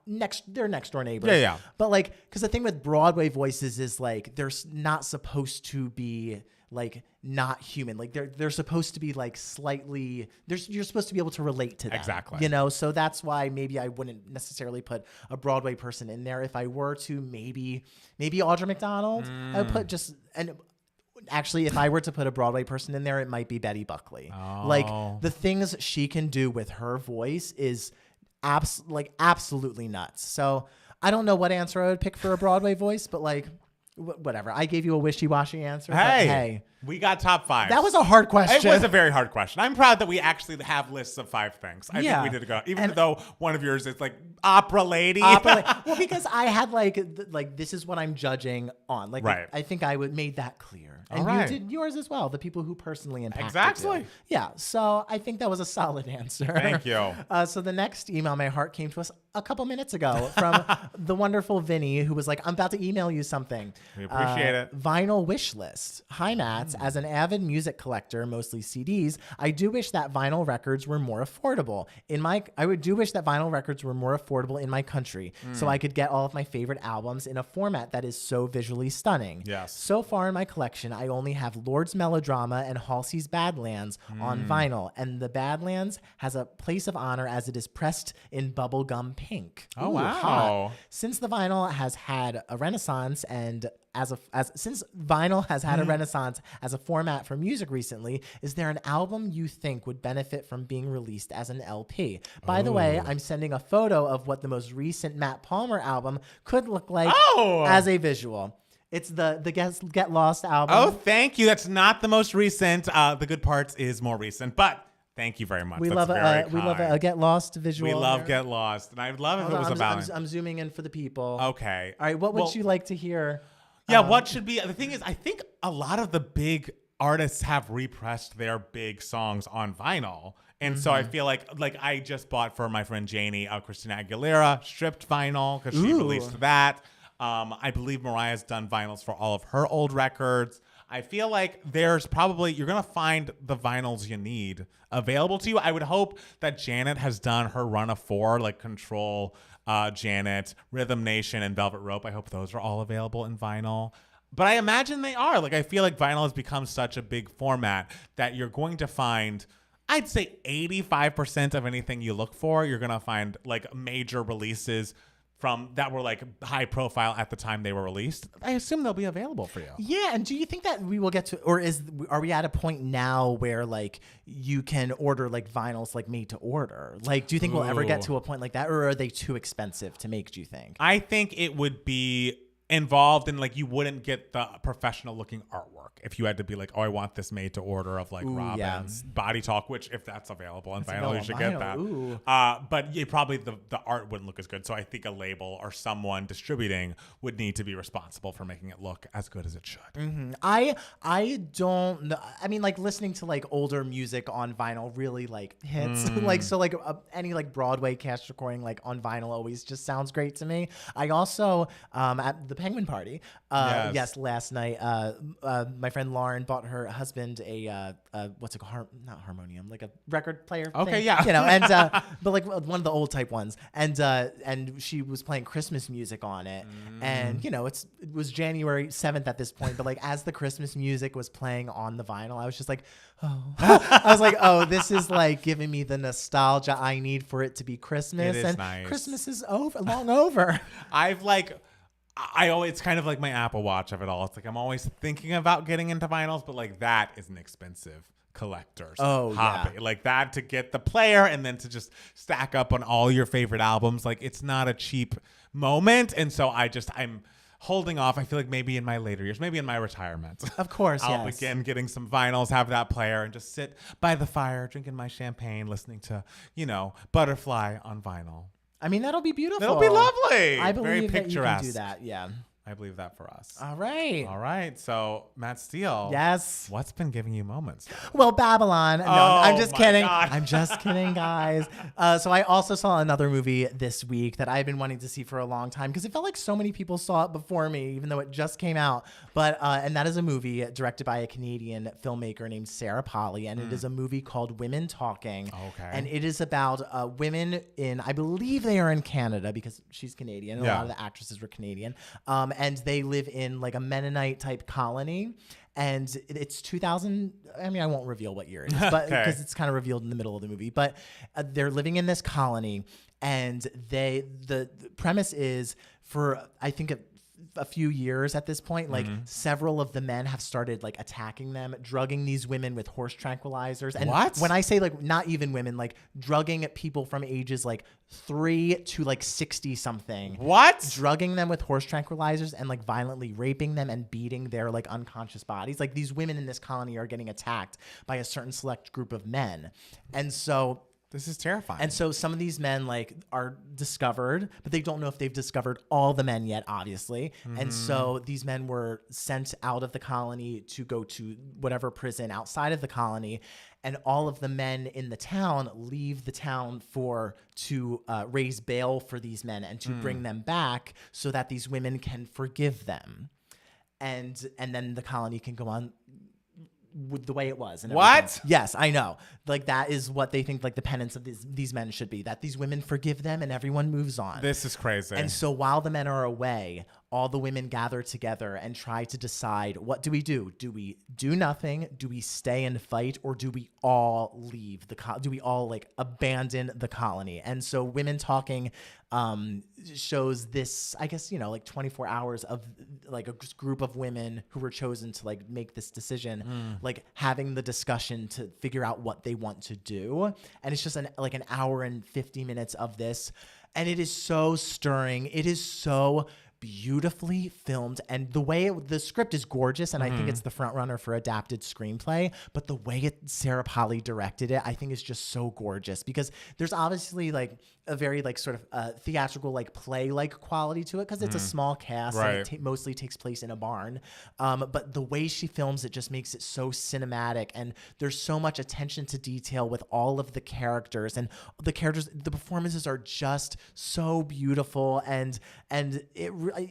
they're next door neighbors. Yeah. But like, because the thing with Broadway voices is like they're not supposed to be like not human. Like they're supposed to be like slightly. You're supposed to be able to relate to them. Exactly. So that's why maybe I wouldn't necessarily put a Broadway person in there. If I were to, maybe Audra McDonald. I would put Actually, if I were to put a Broadway person in there, it might be Betty Buckley. Oh. Like the things she can do with her voice is absolutely nuts. So I don't know what answer I would pick for a Broadway voice, but like whatever. I gave you a wishy-washy answer. Hey, we got top 5. That was a hard question. It was a very hard question. I'm proud that we actually have lists of 5 things. I think we did go. Even though one of yours is like opera lady. Well, because I had like this is what I'm judging on. Like I think I made that clear. And you did yours as well. The people who personally impacted you. Yeah. So I think that was a solid answer. Thank you. So the next email, my heart came to us a couple minutes ago from the wonderful Vinny, who was like, I'm about to email you something. We appreciate it. Vinyl wish list. Hi, Matt. As an avid music collector, mostly CDs, I do wish that vinyl records were more affordable. I do wish that vinyl records were more affordable in my country, so I could get all of my favorite albums in a format that is so visually stunning. Yes. So far in my collection, I only have Lord's Melodrama and Halsey's Badlands on vinyl, and the Badlands has a place of honor as it is pressed in bubblegum pink. Oh, wow. Hot. Since the vinyl has had a renaissance since vinyl has had a renaissance as a format for music recently, is there an album you think would benefit from being released as an LP? By the way, I'm sending a photo of what the most recent Matt Palmer album could look like as a visual. It's the Get Lost album. Oh, thank you. That's not the most recent. The Good Parts is more recent, but thank you very much. We love a Get Lost visual. We love Get Lost, and I'd love if it was about. I'm zooming in for the people. Okay. All right. What would you like to hear? Yeah. What should be the thing is, I think a lot of the big artists have repressed their big songs on vinyl. And so I feel like I just bought for my friend Janie, Christina Aguilera stripped vinyl because she released that. I believe Mariah's done vinyls for all of her old records. I feel like you're going to find the vinyls you need available to you. I would hope that Janet has done her run of 4, like Control, Janet, Rhythm Nation, and Velvet Rope. I hope those are all available in vinyl. But I imagine they are. Like, I feel like vinyl has become such a big format that you're going to find I'd say 85% of anything you look for, you're going to find like major releases from that were like high profile at the time they were released. I assume they'll be available for you. Yeah, and do you think that we will get to, or are we at a point now where like you can order like vinyls like made to order? Like, do you think we'll ever get to a point like that, or are they too expensive to make? Do you think? I think it would be involved in like you wouldn't get the professional looking artwork if you had to be like, oh, I want this made to order of like Robin's Body Talk, which if that's available on vinyl, you should get that. But probably the art wouldn't look as good. So I think a label or someone distributing would need to be responsible for making it look as good as it should. Mm-hmm. I don't know. I mean, like listening to like older music on vinyl really like hits. Like so like any like Broadway cast recording like on vinyl always just sounds great to me. I also at the Penguin Party. Last night, my friend Lauren bought her husband a what's it called? Not harmonium, like a record player. Okay, thing, yeah. You know, and but like one of the old type ones, and she was playing Christmas music on it, and you know, it was January 7th at this point, but like as the Christmas music was playing on the vinyl, I was just like, oh, I was like, oh, this is like giving me the nostalgia I need for it to be Christmas, it is and nice. Christmas is long over. It's kind of like my Apple Watch of it all. It's like I'm always thinking about getting into vinyls, but like that is an expensive collector's hobby. Yeah. Like that to get the player and then to just stack up on all your favorite albums. Like it's not a cheap moment. And so I'm holding off. I feel like maybe in my later years, maybe in my retirement. Of course, I'll begin getting some vinyls, have that player, and just sit by the fire, drinking my champagne, listening to, Butterfly on vinyl. I mean, that'll be beautiful. That'll be lovely. I believe Very that you can do that. Yeah. I believe that for us. All right. All right. So, Matt Steele. Yes. What's been giving you moments? Well, Babylon. No, I'm just kidding. God. I'm just kidding, guys. So I also saw another movie this week that I've been wanting to see for a long time because it felt like so many people saw it before me, even though it just came out. But and that is a movie directed by a Canadian filmmaker named Sarah Polley, and it is a movie called Women Talking. Okay. And it is about women in, I believe they are in Canada because she's Canadian. And a lot of the actresses were Canadian. And they live in like a Mennonite type colony. And it's 2000. I mean, I won't reveal what year it is, but because it's kind of revealed in the middle of the movie. But they're living in this colony, and the premise is for, I think, a few years at this point, like several of the men have started like attacking them, drugging these women with horse tranquilizers. And when I say like not even women, like drugging people from ages like 3 to like 60 something. Drugging them with horse tranquilizers and like violently raping them and beating their like unconscious bodies. Like these women in this colony are getting attacked by a certain select group of men. And so this is terrifying. And so some of these men like are discovered, but they don't know if they've discovered all the men yet, obviously. And so these men were sent out of the colony to go to whatever prison outside of the colony. And all of the men in the town leave the town to raise bail for these men and to bring them back so that these women can forgive them. And then the colony can go on with the way it was. And what? Yes, I know. Like that is what they think like the penance of these men should be, that these women forgive them and everyone moves on. This is crazy. And so while the men are away, all the women gather together and try to decide, what do we do? Do we do nothing? Do we stay and fight? Or do we all leave do we all like abandon the colony? And so Women Talking shows this, I guess, like 24 hours of like a group of women who were chosen to like make this decision, like having the discussion to figure out what they want to do. And it's just an hour and 50 minutes of this. And it is so stirring. It is so beautifully filmed, and the script is gorgeous, and I think it's the front runner for adapted screenplay, but the way Sarah Polley directed it, I think is just so gorgeous, because there's obviously like a very like sort of theatrical like play like quality to it, because it's a small cast, and it mostly takes place in a barn, but the way she films it just makes it so cinematic, and there's so much attention to detail with all of the characters, and the performances are just so beautiful, and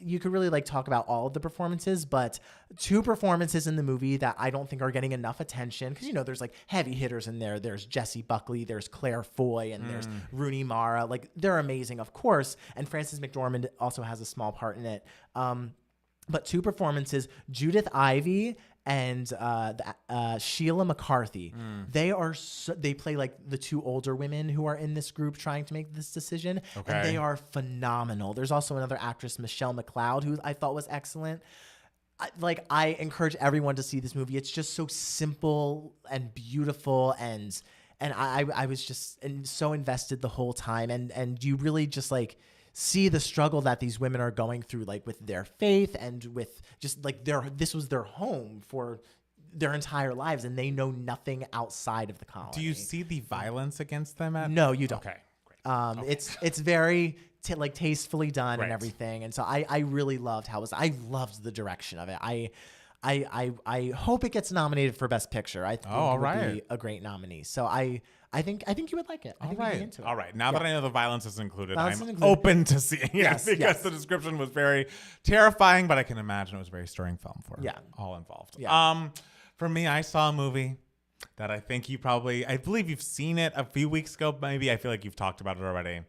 you could really like talk about all of the performances, but 2 performances in the movie that I don't think are getting enough attention, because there's like heavy hitters in there. There's Jessie Buckley, there's Claire Foy, and there's Rooney Mara. Like they're amazing, of course, and Frances McDormand also has a small part in it. But 2 performances, Judith Ivey and Sheila McCarthy. They play like the two older women who are in this group trying to make this decision, and they are phenomenal. There's also another actress, Michelle McLeod, who I thought was excellent. I encourage everyone to see this movie. It's just so simple and beautiful, and I was just so invested the whole time, and you really just like see the struggle that these women are going through, like with their faith and with just like this was their home for their entire lives, and they know nothing outside of the colony. Do you see the violence against them? No, you don't. Okay, great. It's very tastefully done and everything, and so I really loved I loved the direction of it. I hope it gets nominated for Best Picture. I think it would be a great nominee. So I think you would like it. I think you'd be into it. All right. Now that I know the violence is included, I'm open to seeing it because the description was very terrifying, but I can imagine it was a very stirring film for all involved. Yeah. For me, I saw a movie that I think I believe you've seen it a few weeks ago. Maybe I feel like you've talked about it already.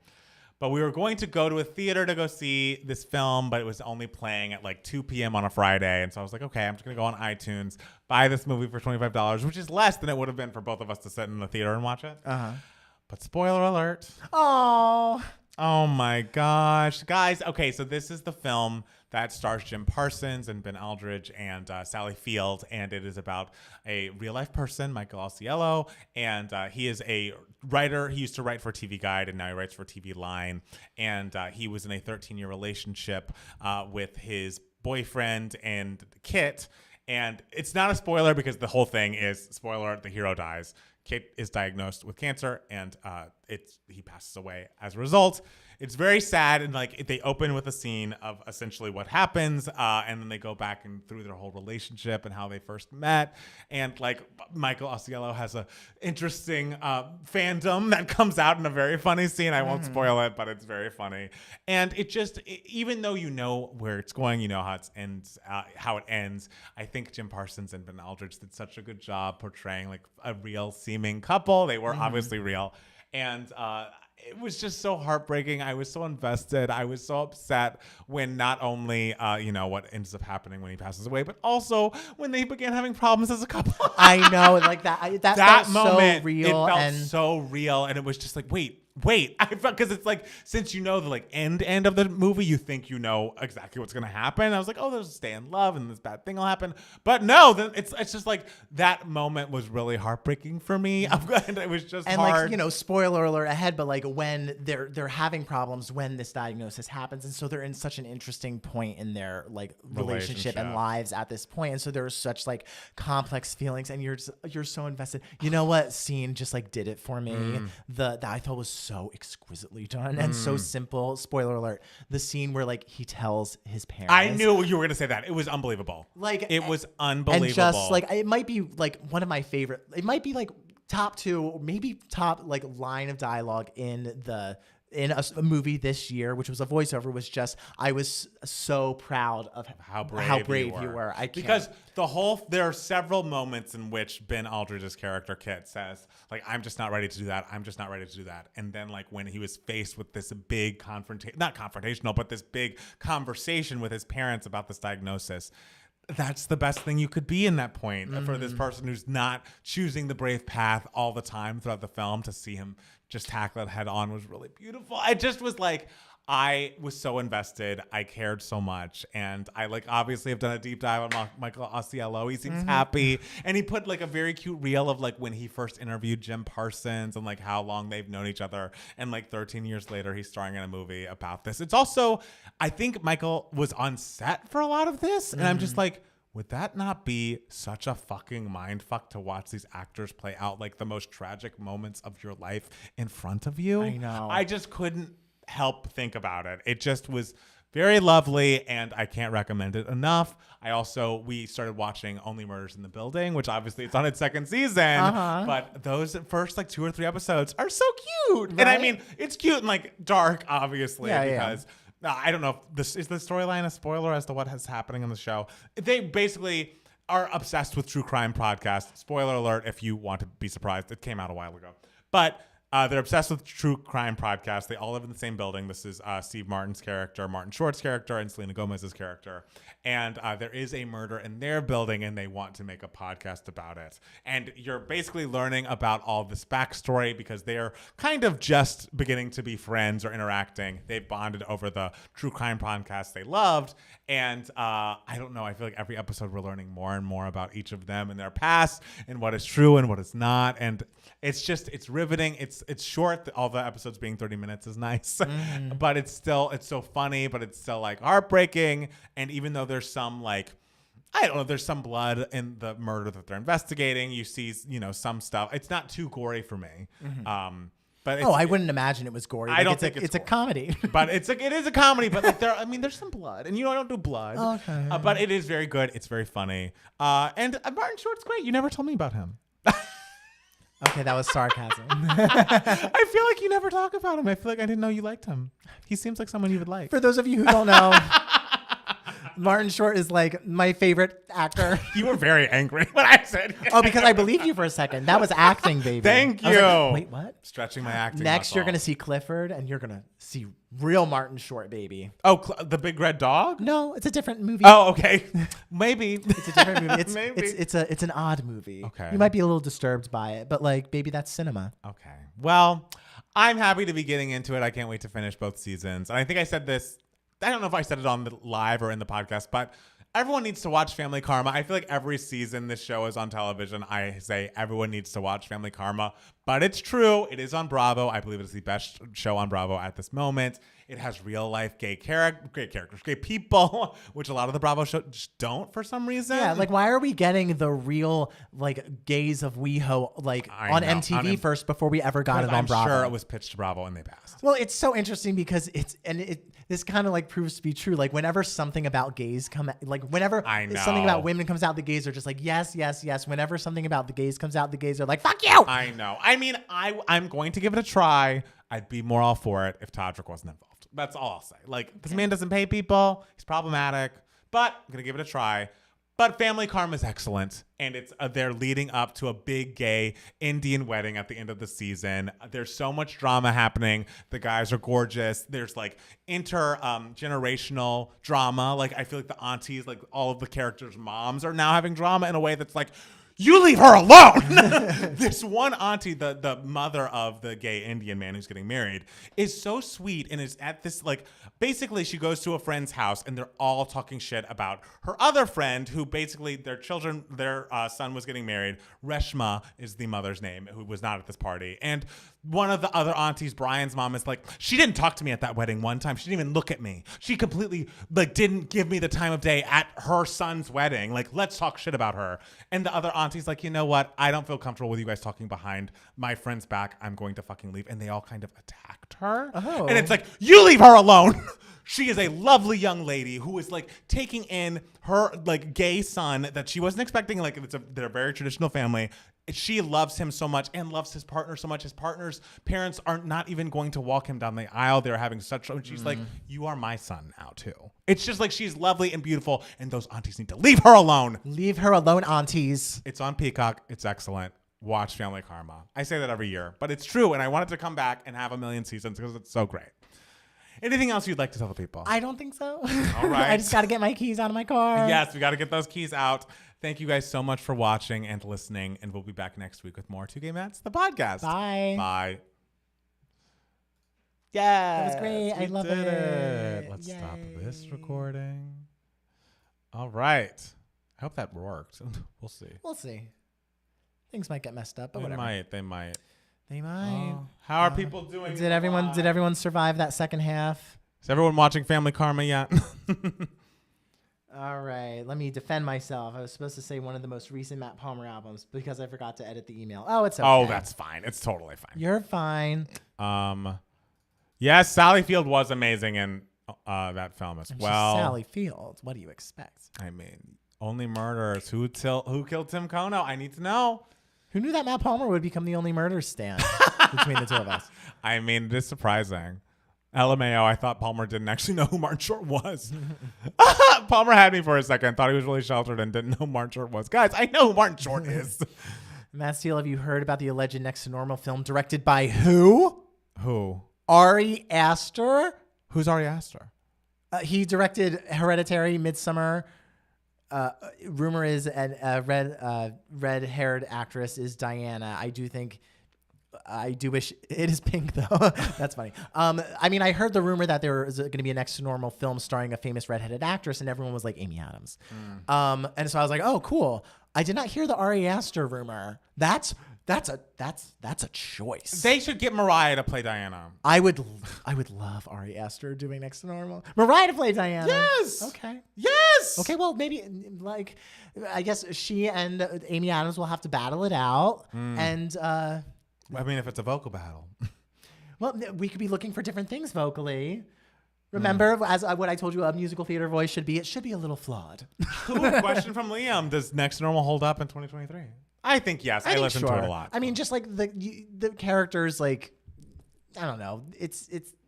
But we were going to go to a theater to go see this film, but it was only playing at like 2 p.m. on a Friday. And so I was like, okay, I'm just going to go on iTunes, buy this movie for $25, which is less than it would have been for both of us to sit in the theater and watch it. But spoiler alert. Oh my gosh. Guys, okay, so this is the film that stars Jim Parsons and Ben Aldridge and Sally Field, and it is about a real-life person, Michael Ausiello, and he is a writer. He used to write for TV Guide, and now he writes for TV Line, and he was in a 13-year relationship with his boyfriend and Kit, and it's not a spoiler because the whole thing is, spoiler, the hero dies. Kit is diagnosed with cancer, and he passes away as a result. It's very sad, and like they open with a scene of essentially what happens, and then they go back and through their whole relationship and how they first met. And like Michael Ausiello has a interesting fandom that comes out in a very funny scene. I won't spoil it, but it's very funny. And even though you know where it's going, you know how it ends. I think Jim Parsons and Ben Aldridge did such a good job portraying like a real seeming couple. They were obviously real, and it was just so heartbreaking. I was so invested. I was so upset when not only, what ends up happening when he passes away, but also when they began having problems as a couple. I know, like that felt moment, so real. It felt so real. And it was just like, wait. Because it's like, since you know the like end of the movie, you think you know exactly what's going to happen. I was like, oh, there's a stay in love and this bad thing will happen. But no, it's just like that moment was really heartbreaking for me. And it was just hard. And like, spoiler alert ahead, but like when they're having problems when this diagnosis happens. And so they're in such an interesting point in their like relationship and lives at this point. And so there was such like complex feelings, and you're so invested. You know what scene just like did it for me? That I thought was so exquisitely done and so simple. Spoiler alert: the scene where like he tells his parents. I knew you were gonna say that. It was unbelievable. Like it was unbelievable. And just like it might be like one of my favorite. It might be like top 2, maybe top like line of dialogue in a movie this year, which was a voiceover. Was just I was so proud of how brave you were. Because there are several moments in which Ben Aldridge's character Kit says like, I'm just not ready to do that. I'm just not ready to do that. And then like when he was faced with this big not confrontational, but this big conversation with his parents about this diagnosis, that's the best thing you could be in that point for this person who's not choosing the brave path all the time throughout the film. To see him just tackle it head on was really beautiful. I just was like, I was so invested. I cared so much. And I like obviously have done a deep dive on Michael Ausiello. He seems happy. And he put like a very cute reel of like when he first interviewed Jim Parsons and like how long they've known each other. And like 13 years later, he's starring in a movie about this. It's also, I think Michael was on set for a lot of this. And I'm just like, would that not be such a fucking mind fuck to watch these actors play out like the most tragic moments of your life in front of you? I know. I just couldn't help think about it. It just was very lovely, and I can't recommend it enough. We started watching Only Murders in the Building, which obviously it's on its second season, but those first like 2 or 3 episodes are so cute. Right? And I mean, it's cute and like dark, obviously, because I don't know if this is the storyline a spoiler as to what is happening on the show. They basically are obsessed with true crime podcasts. Spoiler alert if you want to be surprised. It came out a while ago. But They're obsessed with true crime podcasts. They all live in the same building. This is Steve Martin's character, Martin Short's character, and Selena Gomez's character. And there is a murder in their building, and they want to make a podcast about it. And you're basically learning about all this backstory because they're kind of just beginning to be friends or interacting. They've bonded over the true crime podcast they loved. And I don't know. I feel like every episode we're learning more and more about each of them and their past and what is true and what is not. And it's riveting. It's short. All the episodes being 30 minutes is nice, but it's so funny, but it's still like heartbreaking. And even though there's some like, I don't know, there's some blood in the murder that they're investigating, you see, some stuff. It's not too gory for me. But I wouldn't imagine it was gory. I don't think it's a comedy. But it is a comedy. But like there's some blood, and I don't do blood. Okay. But it is very good. It's very funny. And Martin Short's great. You never told me about him. Okay, that was sarcasm. I feel like you never talk about him. I feel like I didn't know you liked him. He seems like someone you would like. For those of you who don't know, Martin Short is like my favorite actor. You were very angry when I said Oh, because I believed you for a second. That was acting, baby. Thank you. Like, wait, what? Stretching my acting Next, muscle. you're going to see Clifford, and you're going to see real Martin Short, baby. Oh, the big red dog? No, it's a different movie. Oh, okay. Maybe. It's a different movie. It's, Maybe. it's an odd movie. Okay. You might be a little disturbed by it, but like, baby, that's cinema. Okay. Well, I'm happy to be getting into it. I can't wait to finish both seasons. And I think I said this, I don't know if I said it on the live or in the podcast, but everyone needs to watch Family Karma. I feel like every season this show is on television, I say everyone needs to watch Family Karma. But it's true. It is on Bravo. I believe it is the best show on Bravo at this moment. It has real life great characters, gay people, which a lot of the Bravo shows just don't for some reason. Yeah, like why are we getting the real like gays of WeHo like on MTV first before we ever got it on Bravo? I'm sure it was pitched to Bravo and they passed. Well, it's so interesting because this kind of like proves to be true. Like whenever something about gays whenever something about women comes out, the gays are just like yes, yes, yes. Whenever something about the gays comes out, the gays are like fuck you. I know. I mean, I'm going to give it a try. I'd be more all for it if Todrick wasn't involved. That's all I'll say. Like, this man doesn't pay people. He's problematic. But I'm going to give it a try. But Family Karma is excellent. And it's they're leading up to a big gay Indian wedding at the end of the season. There's so much drama happening. The guys are gorgeous. There's like intergenerational drama. Like, I feel like the aunties, like all of the characters' moms are now having drama in a way that's like, you leave her alone. This one auntie, the mother of the gay Indian man who's getting married, is so sweet and is at this, like, basically she goes to a friend's house and they're all talking shit about her other friend who basically their son was getting married. Reshma is the mother's name, who was not at this party. And one of the other aunties, Brian's mom, is like, she didn't talk to me at that wedding one time. She didn't even look at me. She completely like didn't give me the time of day at her son's wedding. Like, let's talk shit about her. And the other auntie's like, you know what? I don't feel comfortable with you guys talking behind my friend's back. I'm going to fucking leave. And they all kind of attacked her. Oh. And it's like, you leave her alone. She is a lovely young lady who is like taking in her like gay son that she wasn't expecting. Like they're a very traditional family. She loves him so much and loves his partner so much. His partner's parents are not even going to walk him down the aisle. They're having such, and she's like, you are my son now too. It's just like, she's lovely and beautiful. And those aunties need to leave her alone. Leave her alone, aunties. It's on Peacock. It's excellent. Watch Family Karma. I say that every year, but it's true. And I want it to come back and have 1 million seasons because it's so great. Anything else you'd like to tell the people? I don't think so. All right. I just got to get my keys out of my car. Yes, we got to get those keys out. Thank you guys so much for watching and listening. And we'll be back next week with more Two Gay Mats, the podcast. Bye. Bye. Yeah. That was great. I love it. Let's stop this recording. All right. I hope that worked. We'll see. We'll see. Things might get messed up, but They whatever. might. They might. How are people doing? Did everyone survive that second half? Is everyone watching Family Karma yet? All right, let me defend myself. I was supposed to say one of the most recent Matt Palmer albums because I forgot to edit the email. Oh, it's okay. Oh, that's fine. It's totally fine. You're fine. Yes, Sally Field was amazing in that film as well. Sally Field. What do you expect? I mean, Only Murders. Who killed Tim Kono? I need to know. Who knew that Matt Palmer would become the only murder stand between the two of us? I mean, it is surprising. LMAO, I thought Palmer didn't actually know who Martin Short was. Palmer had me for a second, thought he was really sheltered and didn't know who Martin Short was. Guys, I know who Martin Short is. Matt Steele, have you heard about the alleged Next to Normal film directed by who? Who? Ari Aster. Who's Ari Aster? He directed Hereditary, Midsummer. Rumor is a red-haired actress is Diana. I do wish it is pink though. That's funny. I mean, I heard the rumor that there was going to be a Next to Normal film starring a famous redheaded actress, and everyone was like Amy Adams. And so I was like, oh, cool. I did not hear the Ari Aster rumor. That's a choice. They should get Mariah to play Diana. I would love Ari Aster doing Next to Normal. Mariah to play Diana. Yes. Okay. Yes. Okay. Well, maybe like I guess she and Amy Adams will have to battle it out, and. I mean, if it's a vocal battle. Well, we could be looking for different things vocally. Remember, as what I told you, a musical theater voice should be. It should be a little flawed. Ooh, question from Liam: does Next to Normal hold up in 2023? I think yes. I listen to it a lot. I mean, just like the characters, like I don't know.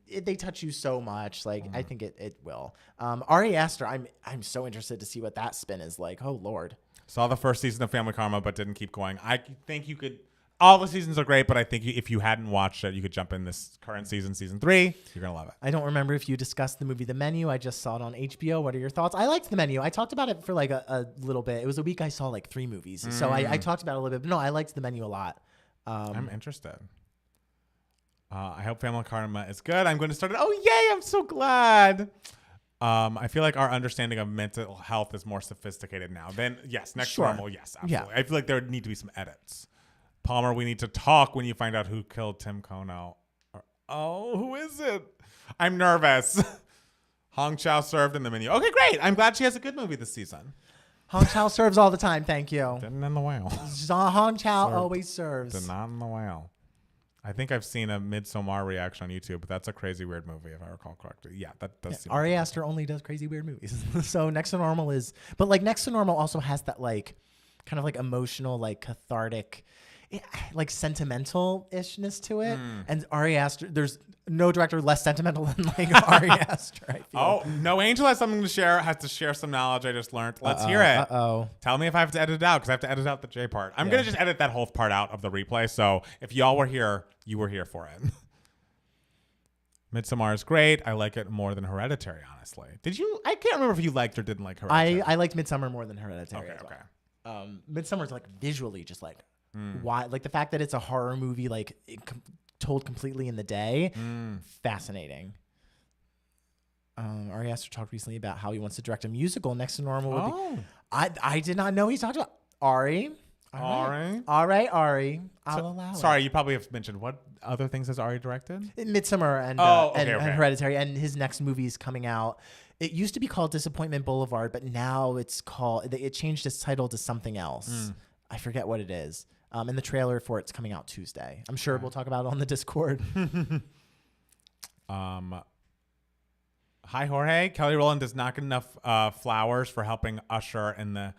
They touch you so much. Like I think it will. Ari Aster, I'm so interested to see what that spin is like. Oh Lord. Saw the first season of Family Karma, but didn't keep going. I think you could. All the seasons are great, but I think if you hadn't watched it, you could jump in this current season 3. You're going to love it. I don't remember if you discussed the movie The Menu. I just saw it on HBO. What are your thoughts? I liked The Menu. I talked about it for like a little bit. It was a week I saw like 3 movies. So I talked about it a little bit. But no, I liked The Menu a lot. I'm interested. I hope Family Karma is good. I'm going to start it. Oh, yay. I'm so glad. I feel like our understanding of mental health is more sophisticated now. Then, yes, Next to Normal, yes, absolutely. Yeah. I feel like there would need to be some edits. Palmer, we need to talk when you find out who killed Tim Kono. Oh, who is it? I'm nervous. Hong Chow served in The Menu. Okay, great. I'm glad she has a good movie this season. Hong Chow serves all the time. Thank you. Didn't in the whale. Hong Chow always serves. Did not in the whale. I think I've seen a Midsommar reaction on YouTube, but that's a crazy weird movie if I recall correctly. Yeah, that does seem Ari Aster only does crazy weird movies. So Next to Normal is, but like Next to Normal also has that like kind of like emotional, like cathartic, like sentimental-ishness to it. And Ari Aster, there's no director less sentimental than like Ari Aster, I feel. Oh, No Angel has something to share, has to share some knowledge I just learned. Let's hear it. Tell me if I have to edit it out, because I have to edit out the J part. I'm going to just edit that whole part out of the replay, so if y'all were here, you were here for it. Midsommar is great. I like it more than Hereditary, honestly. Did you? I can't remember if you liked or didn't like Hereditary. I liked Midsommar more than Hereditary. Okay. Midsummer's like visually just like why, like the fact that it's a horror movie, like told completely in the day, fascinating. Ari Aster talked recently about how he wants to direct a musical. Next to Normal. I did not know he talked about Ari. All right, Ari. I'll allow it. Sorry, you probably have mentioned what other things has Ari directed? Midsommar and Hereditary, and his next movie is coming out. It used to be called Disappointment Boulevard, but now it changed its title to something else. I forget what it is. And the trailer for it's coming out Tuesday. I'm sure we'll talk about it on the Discord. Hi, Jorge. Kelly Rowland does not get enough flowers for helping usher in the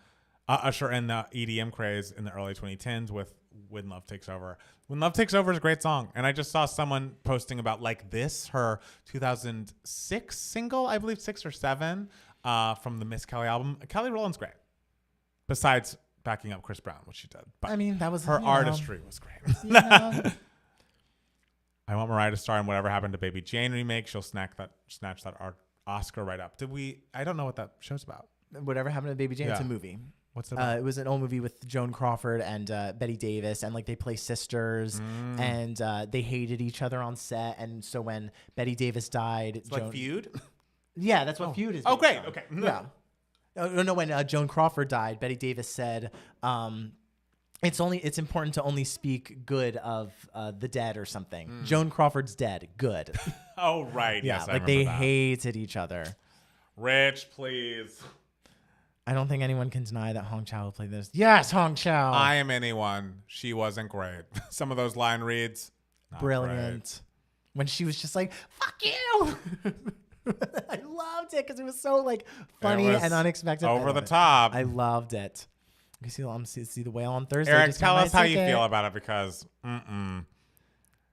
EDM craze in the early 2010s with When Love Takes Over. When Love Takes Over is a great song. And I just saw someone posting about Like This, her 2006 single, I believe 6 or 7, from the Miss Kelly album. Kelly Rowland's great. Besides backing up Chris Brown, which she did. But I mean, that was her artistry was great. I want Mariah to star in Whatever Happened to Baby Jane remake. She'll snatch that Oscar right up. I don't know what that show's about. Whatever Happened to Baby Jane? It's a movie. What's that? It was an old movie with Joan Crawford and Betty Davis, and like they play sisters, and they hated each other on set. And so when Betty Davis died, it's like Feud. Yeah, that's what Feud is. Oh, great. Okay. Yeah. No, when Joan Crawford died, Betty Davis said, "It's important to only speak good of the dead or something." Joan Crawford's dead. Good. Oh right. Yeah, yes, like they hated each other. Rich, please. I don't think anyone can deny that Hong Chow will play this. Yes, Hong Chow. I am anyone. She wasn't great. Some of those line reads, brilliant. Great. When she was just like, "Fuck you." I loved it because it was so like funny and unexpected. Over the top. I loved it. You see the whale on Thursday. Eric, tell us how you feel about it because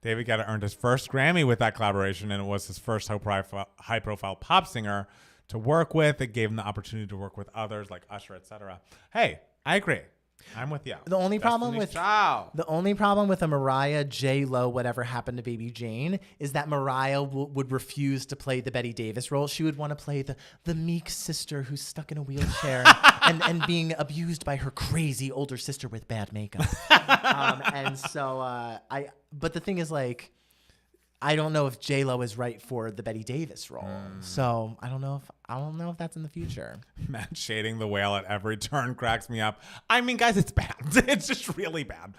David Guetta earned his first Grammy with that collaboration, and it was his first high-profile pop singer to work with. It gave him the opportunity to work with others like Usher, etc. Hey, I agree. I'm with you. The only problem with Child. the only problem with a Mariah, J-Lo, whatever happened to Baby Jane is that Mariah would refuse to play the Betty Davis role. She would want to play the meek sister who's stuck in a wheelchair and being abused by her crazy older sister with bad makeup. But the thing is, like, I don't know if J-Lo is right for the Betty Davis role. So I don't know if that's in the future. Matt shading the whale at every turn cracks me up. I mean, guys, it's bad. It's just really bad.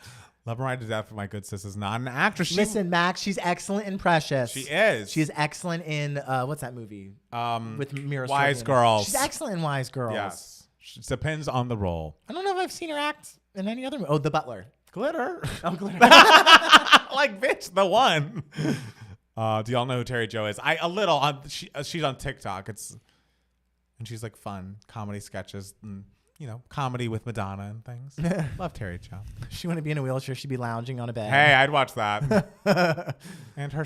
Love Mariah to death, but my good sis is not an actress. Listen, Max, she's excellent in Precious. She is. She's excellent in what's that movie? With Mira Wise Sorvino. Girls. She's excellent in Wise Girls. Yes. It depends on the role. I don't know if I've seen her act in any other movie. Oh, The Butler. Glitter. Oh, Glitter. Like, bitch, the one. Do y'all know who Terry Jo is? She's on TikTok. And she's like fun comedy sketches and, you know, comedy with Madonna and things. Love Terry Jo. She wouldn't be in a wheelchair. She'd be lounging on a bed. Hey, I'd watch that. And her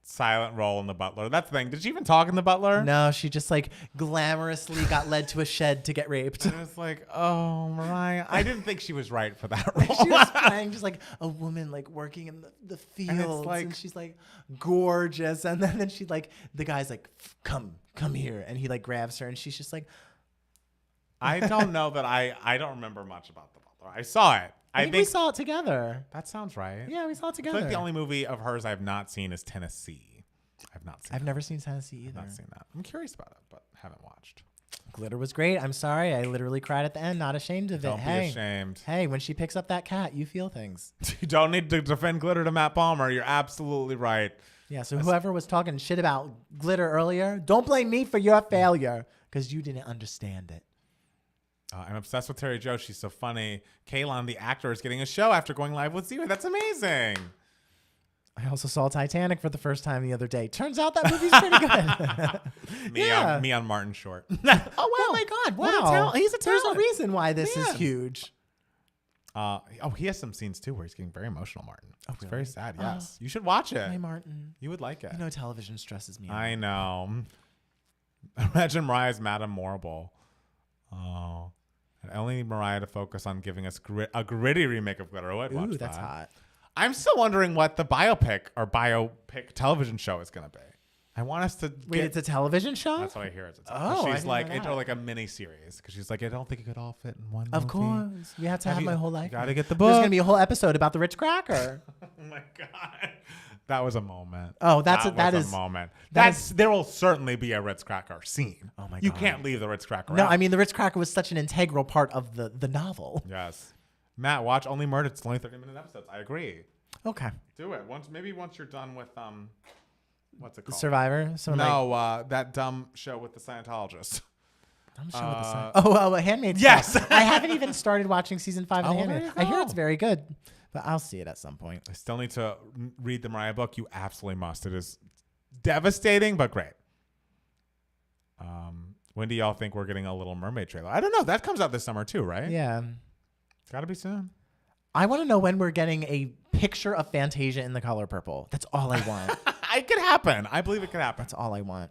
silent role in The Butler. That's the thing. Did she even talk in The Butler? No, she just like glamorously got led to a shed to get raped. And it was like, oh, Mariah. I didn't think she was right for that role. She was playing just like a woman like working in the fields, and she's like gorgeous, and then she like the guy's like, come here, and he like grabs her, and she's just like, I don't know that I don't remember much about The Butler. I saw it. I think we saw it together. That sounds right. Yeah, we saw it together. I feel like the only movie of hers I've not seen is Tennessee. I've never seen Tennessee either. I've not seen that. I'm curious about it, but haven't watched. Glitter was great. I'm sorry. I literally cried at the end. Not ashamed of it. Don't be ashamed. Hey, when she picks up that cat, you feel things. You don't need to defend Glitter to Matt Palmer. You're absolutely right. Yeah, so whoever was talking shit about Glitter earlier, don't blame me for your failure because you didn't understand it. I'm obsessed with Terry Jo. She's so funny. Kaylon, the actor, is getting a show after going live with Zero. That's amazing. I also saw Titanic for the first time the other day. Turns out that movie's pretty good. Me on Martin Short. Oh, wow. Oh, my God. Wow. He's a talent. There's a reason why this is huge. He has some scenes, too, where he's getting very emotional, Martin. Oh, It's really? very sad, yes. You should watch it. Hi, Martin. You would like it. You know, television stresses me out. I know. Imagine Mariah's Madame Morrible. Oh. And only Mariah to focus on giving us a gritty remake of Glitter. Ooh, that's hot. I'm still wondering what the biopic television show is going to be. I want us to Wait, it's a television show? That's what I hear. She's like, it's like a mini series because she's like, I don't think it could all fit in one. Of course, you have to have my whole life. Got to get the book. There's gonna be a whole episode about the Ritz Cracker. Oh my God, that was a moment. Oh, that is a moment. There will certainly be a Ritz Cracker scene. Oh my God, you can't leave the Ritz Cracker. No, out. I mean the Ritz Cracker was such an integral part of the novel. Yes, Matt, watch Only Murdered. It's only 30-minute episodes. I agree. Okay, do it once you're done with what's it called? Survivor? That dumb show with the Scientologist. Dumb show with the Scientologist. Handmaid's Tale. Yes. I haven't even started watching season 5 of The Handmaid. I hear it's go. very good, but I'll see it at some point. I still need to read the Mariah book. You absolutely must. It is devastating, but great. When do y'all think we're getting a Little Mermaid trailer? I don't know. That comes out this summer too, right? Yeah. It's got to be soon. I want to know when we're getting a picture of Fantasia in the color purple. That's all I want. It could happen. I believe it could happen. That's all I want.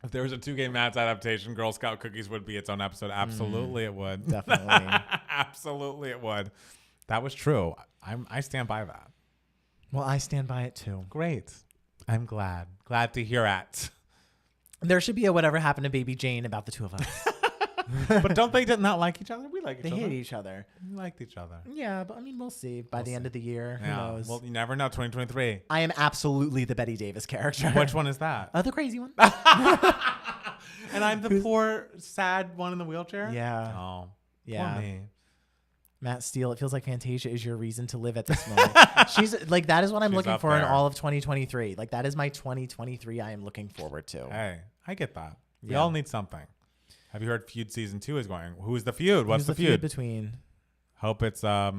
If there was a 2K Mats adaptation, Girl Scout Cookies would be its own episode. Absolutely, it would. Definitely. Absolutely, it would. That was true. I stand by that. Well, I stand by it too. Great. I'm glad. Glad to hear it. There should be a Whatever Happened to Baby Jane about the two of us. But don't they not like each other? We like each other. They hate each other. We liked each other. Yeah, but I mean, we'll see. By the end of the year, who knows? Well, you never know. 2023. I am absolutely the Betty Davis character. Which one is that? The crazy one. And I'm the poor, sad one in the wheelchair? Yeah. Oh. Yeah. Poor me. Matt Steele, it feels like Fantasia is your reason to live at this moment. She's like, that is what I'm looking for in all of 2023. Like, that is my 2023 I am looking forward to. Hey, I get that. We Yeah. all need something. Have you heard Feud season 2 is going? Who's the feud? What's Who's the feud between? Hope it's I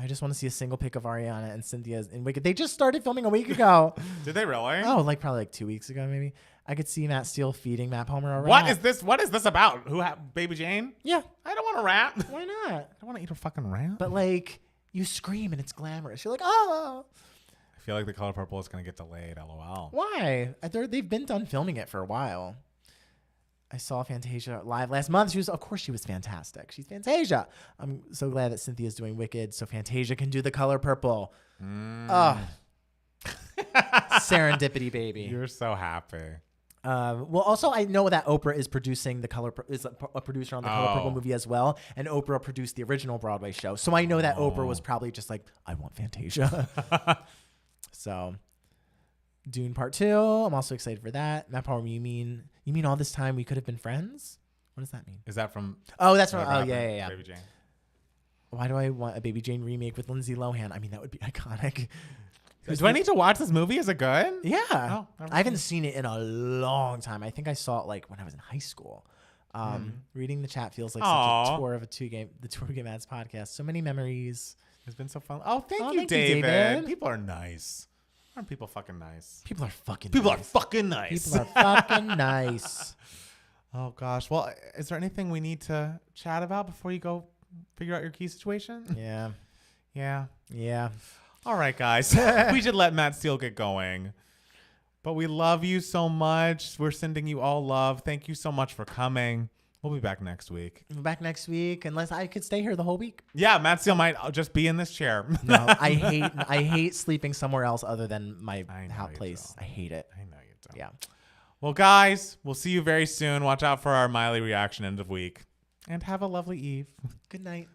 just want to see a single pic of Ariana and Cynthia's in Wicked. They just started filming a week ago. Did they really? Oh, like probably like 2 weeks ago, maybe. I could see Matt Steele feeding Matt Palmer a rat. What is this? What is this about? Baby Jane? Yeah. I don't want a rat. Why not? I don't want to eat a fucking rat. But like, you scream and it's glamorous. You're like, oh. I feel like The Color Purple is going to get delayed. LOL. Why? They've been done filming it for a while. I saw Fantasia live last month. Of course she was fantastic. She's Fantasia. I'm so glad that Cynthia's doing Wicked so Fantasia can do The Color Purple. Oh. Serendipity, baby. You're so happy. Well, also I know that Oprah is producing is a producer on the Color Purple movie as well, and Oprah produced the original Broadway show. So I know that Oprah was probably just like, I want Fantasia. So, Dune Part 2. I'm also excited for that. Matt Palmer, you mean all this time we could have been friends? What does that mean? Is that from? Oh, that's from. Oh, yeah. Baby Jane. Why do I want a Baby Jane remake with Lindsay Lohan? I mean, that would be iconic. Do I need to watch this movie? Is it good? Yeah. Oh, I haven't seen it in a long time. I think I saw it like when I was in high school. Reading the chat feels like such a tour of the Two Game Ads podcast. So many memories. It's been so fun. Oh, thank you, David. People are nice. Aren't people fucking nice? People are fucking nice. People are fucking nice. Oh, gosh. Well, is there anything we need to chat about before you go figure out your key situation? Yeah. All right, guys. We should let Matt Steele get going. But we love you so much. We're sending you all love. Thank you so much for coming. We'll be back next week. Unless I could stay here the whole week. Yeah, Matt Steele might just be in this chair. No, I hate sleeping somewhere else other than my place. I hate it. I know you don't. Yeah. Well, guys, we'll see you very soon. Watch out for our Miley reaction end of week. And have a lovely eve. Good night.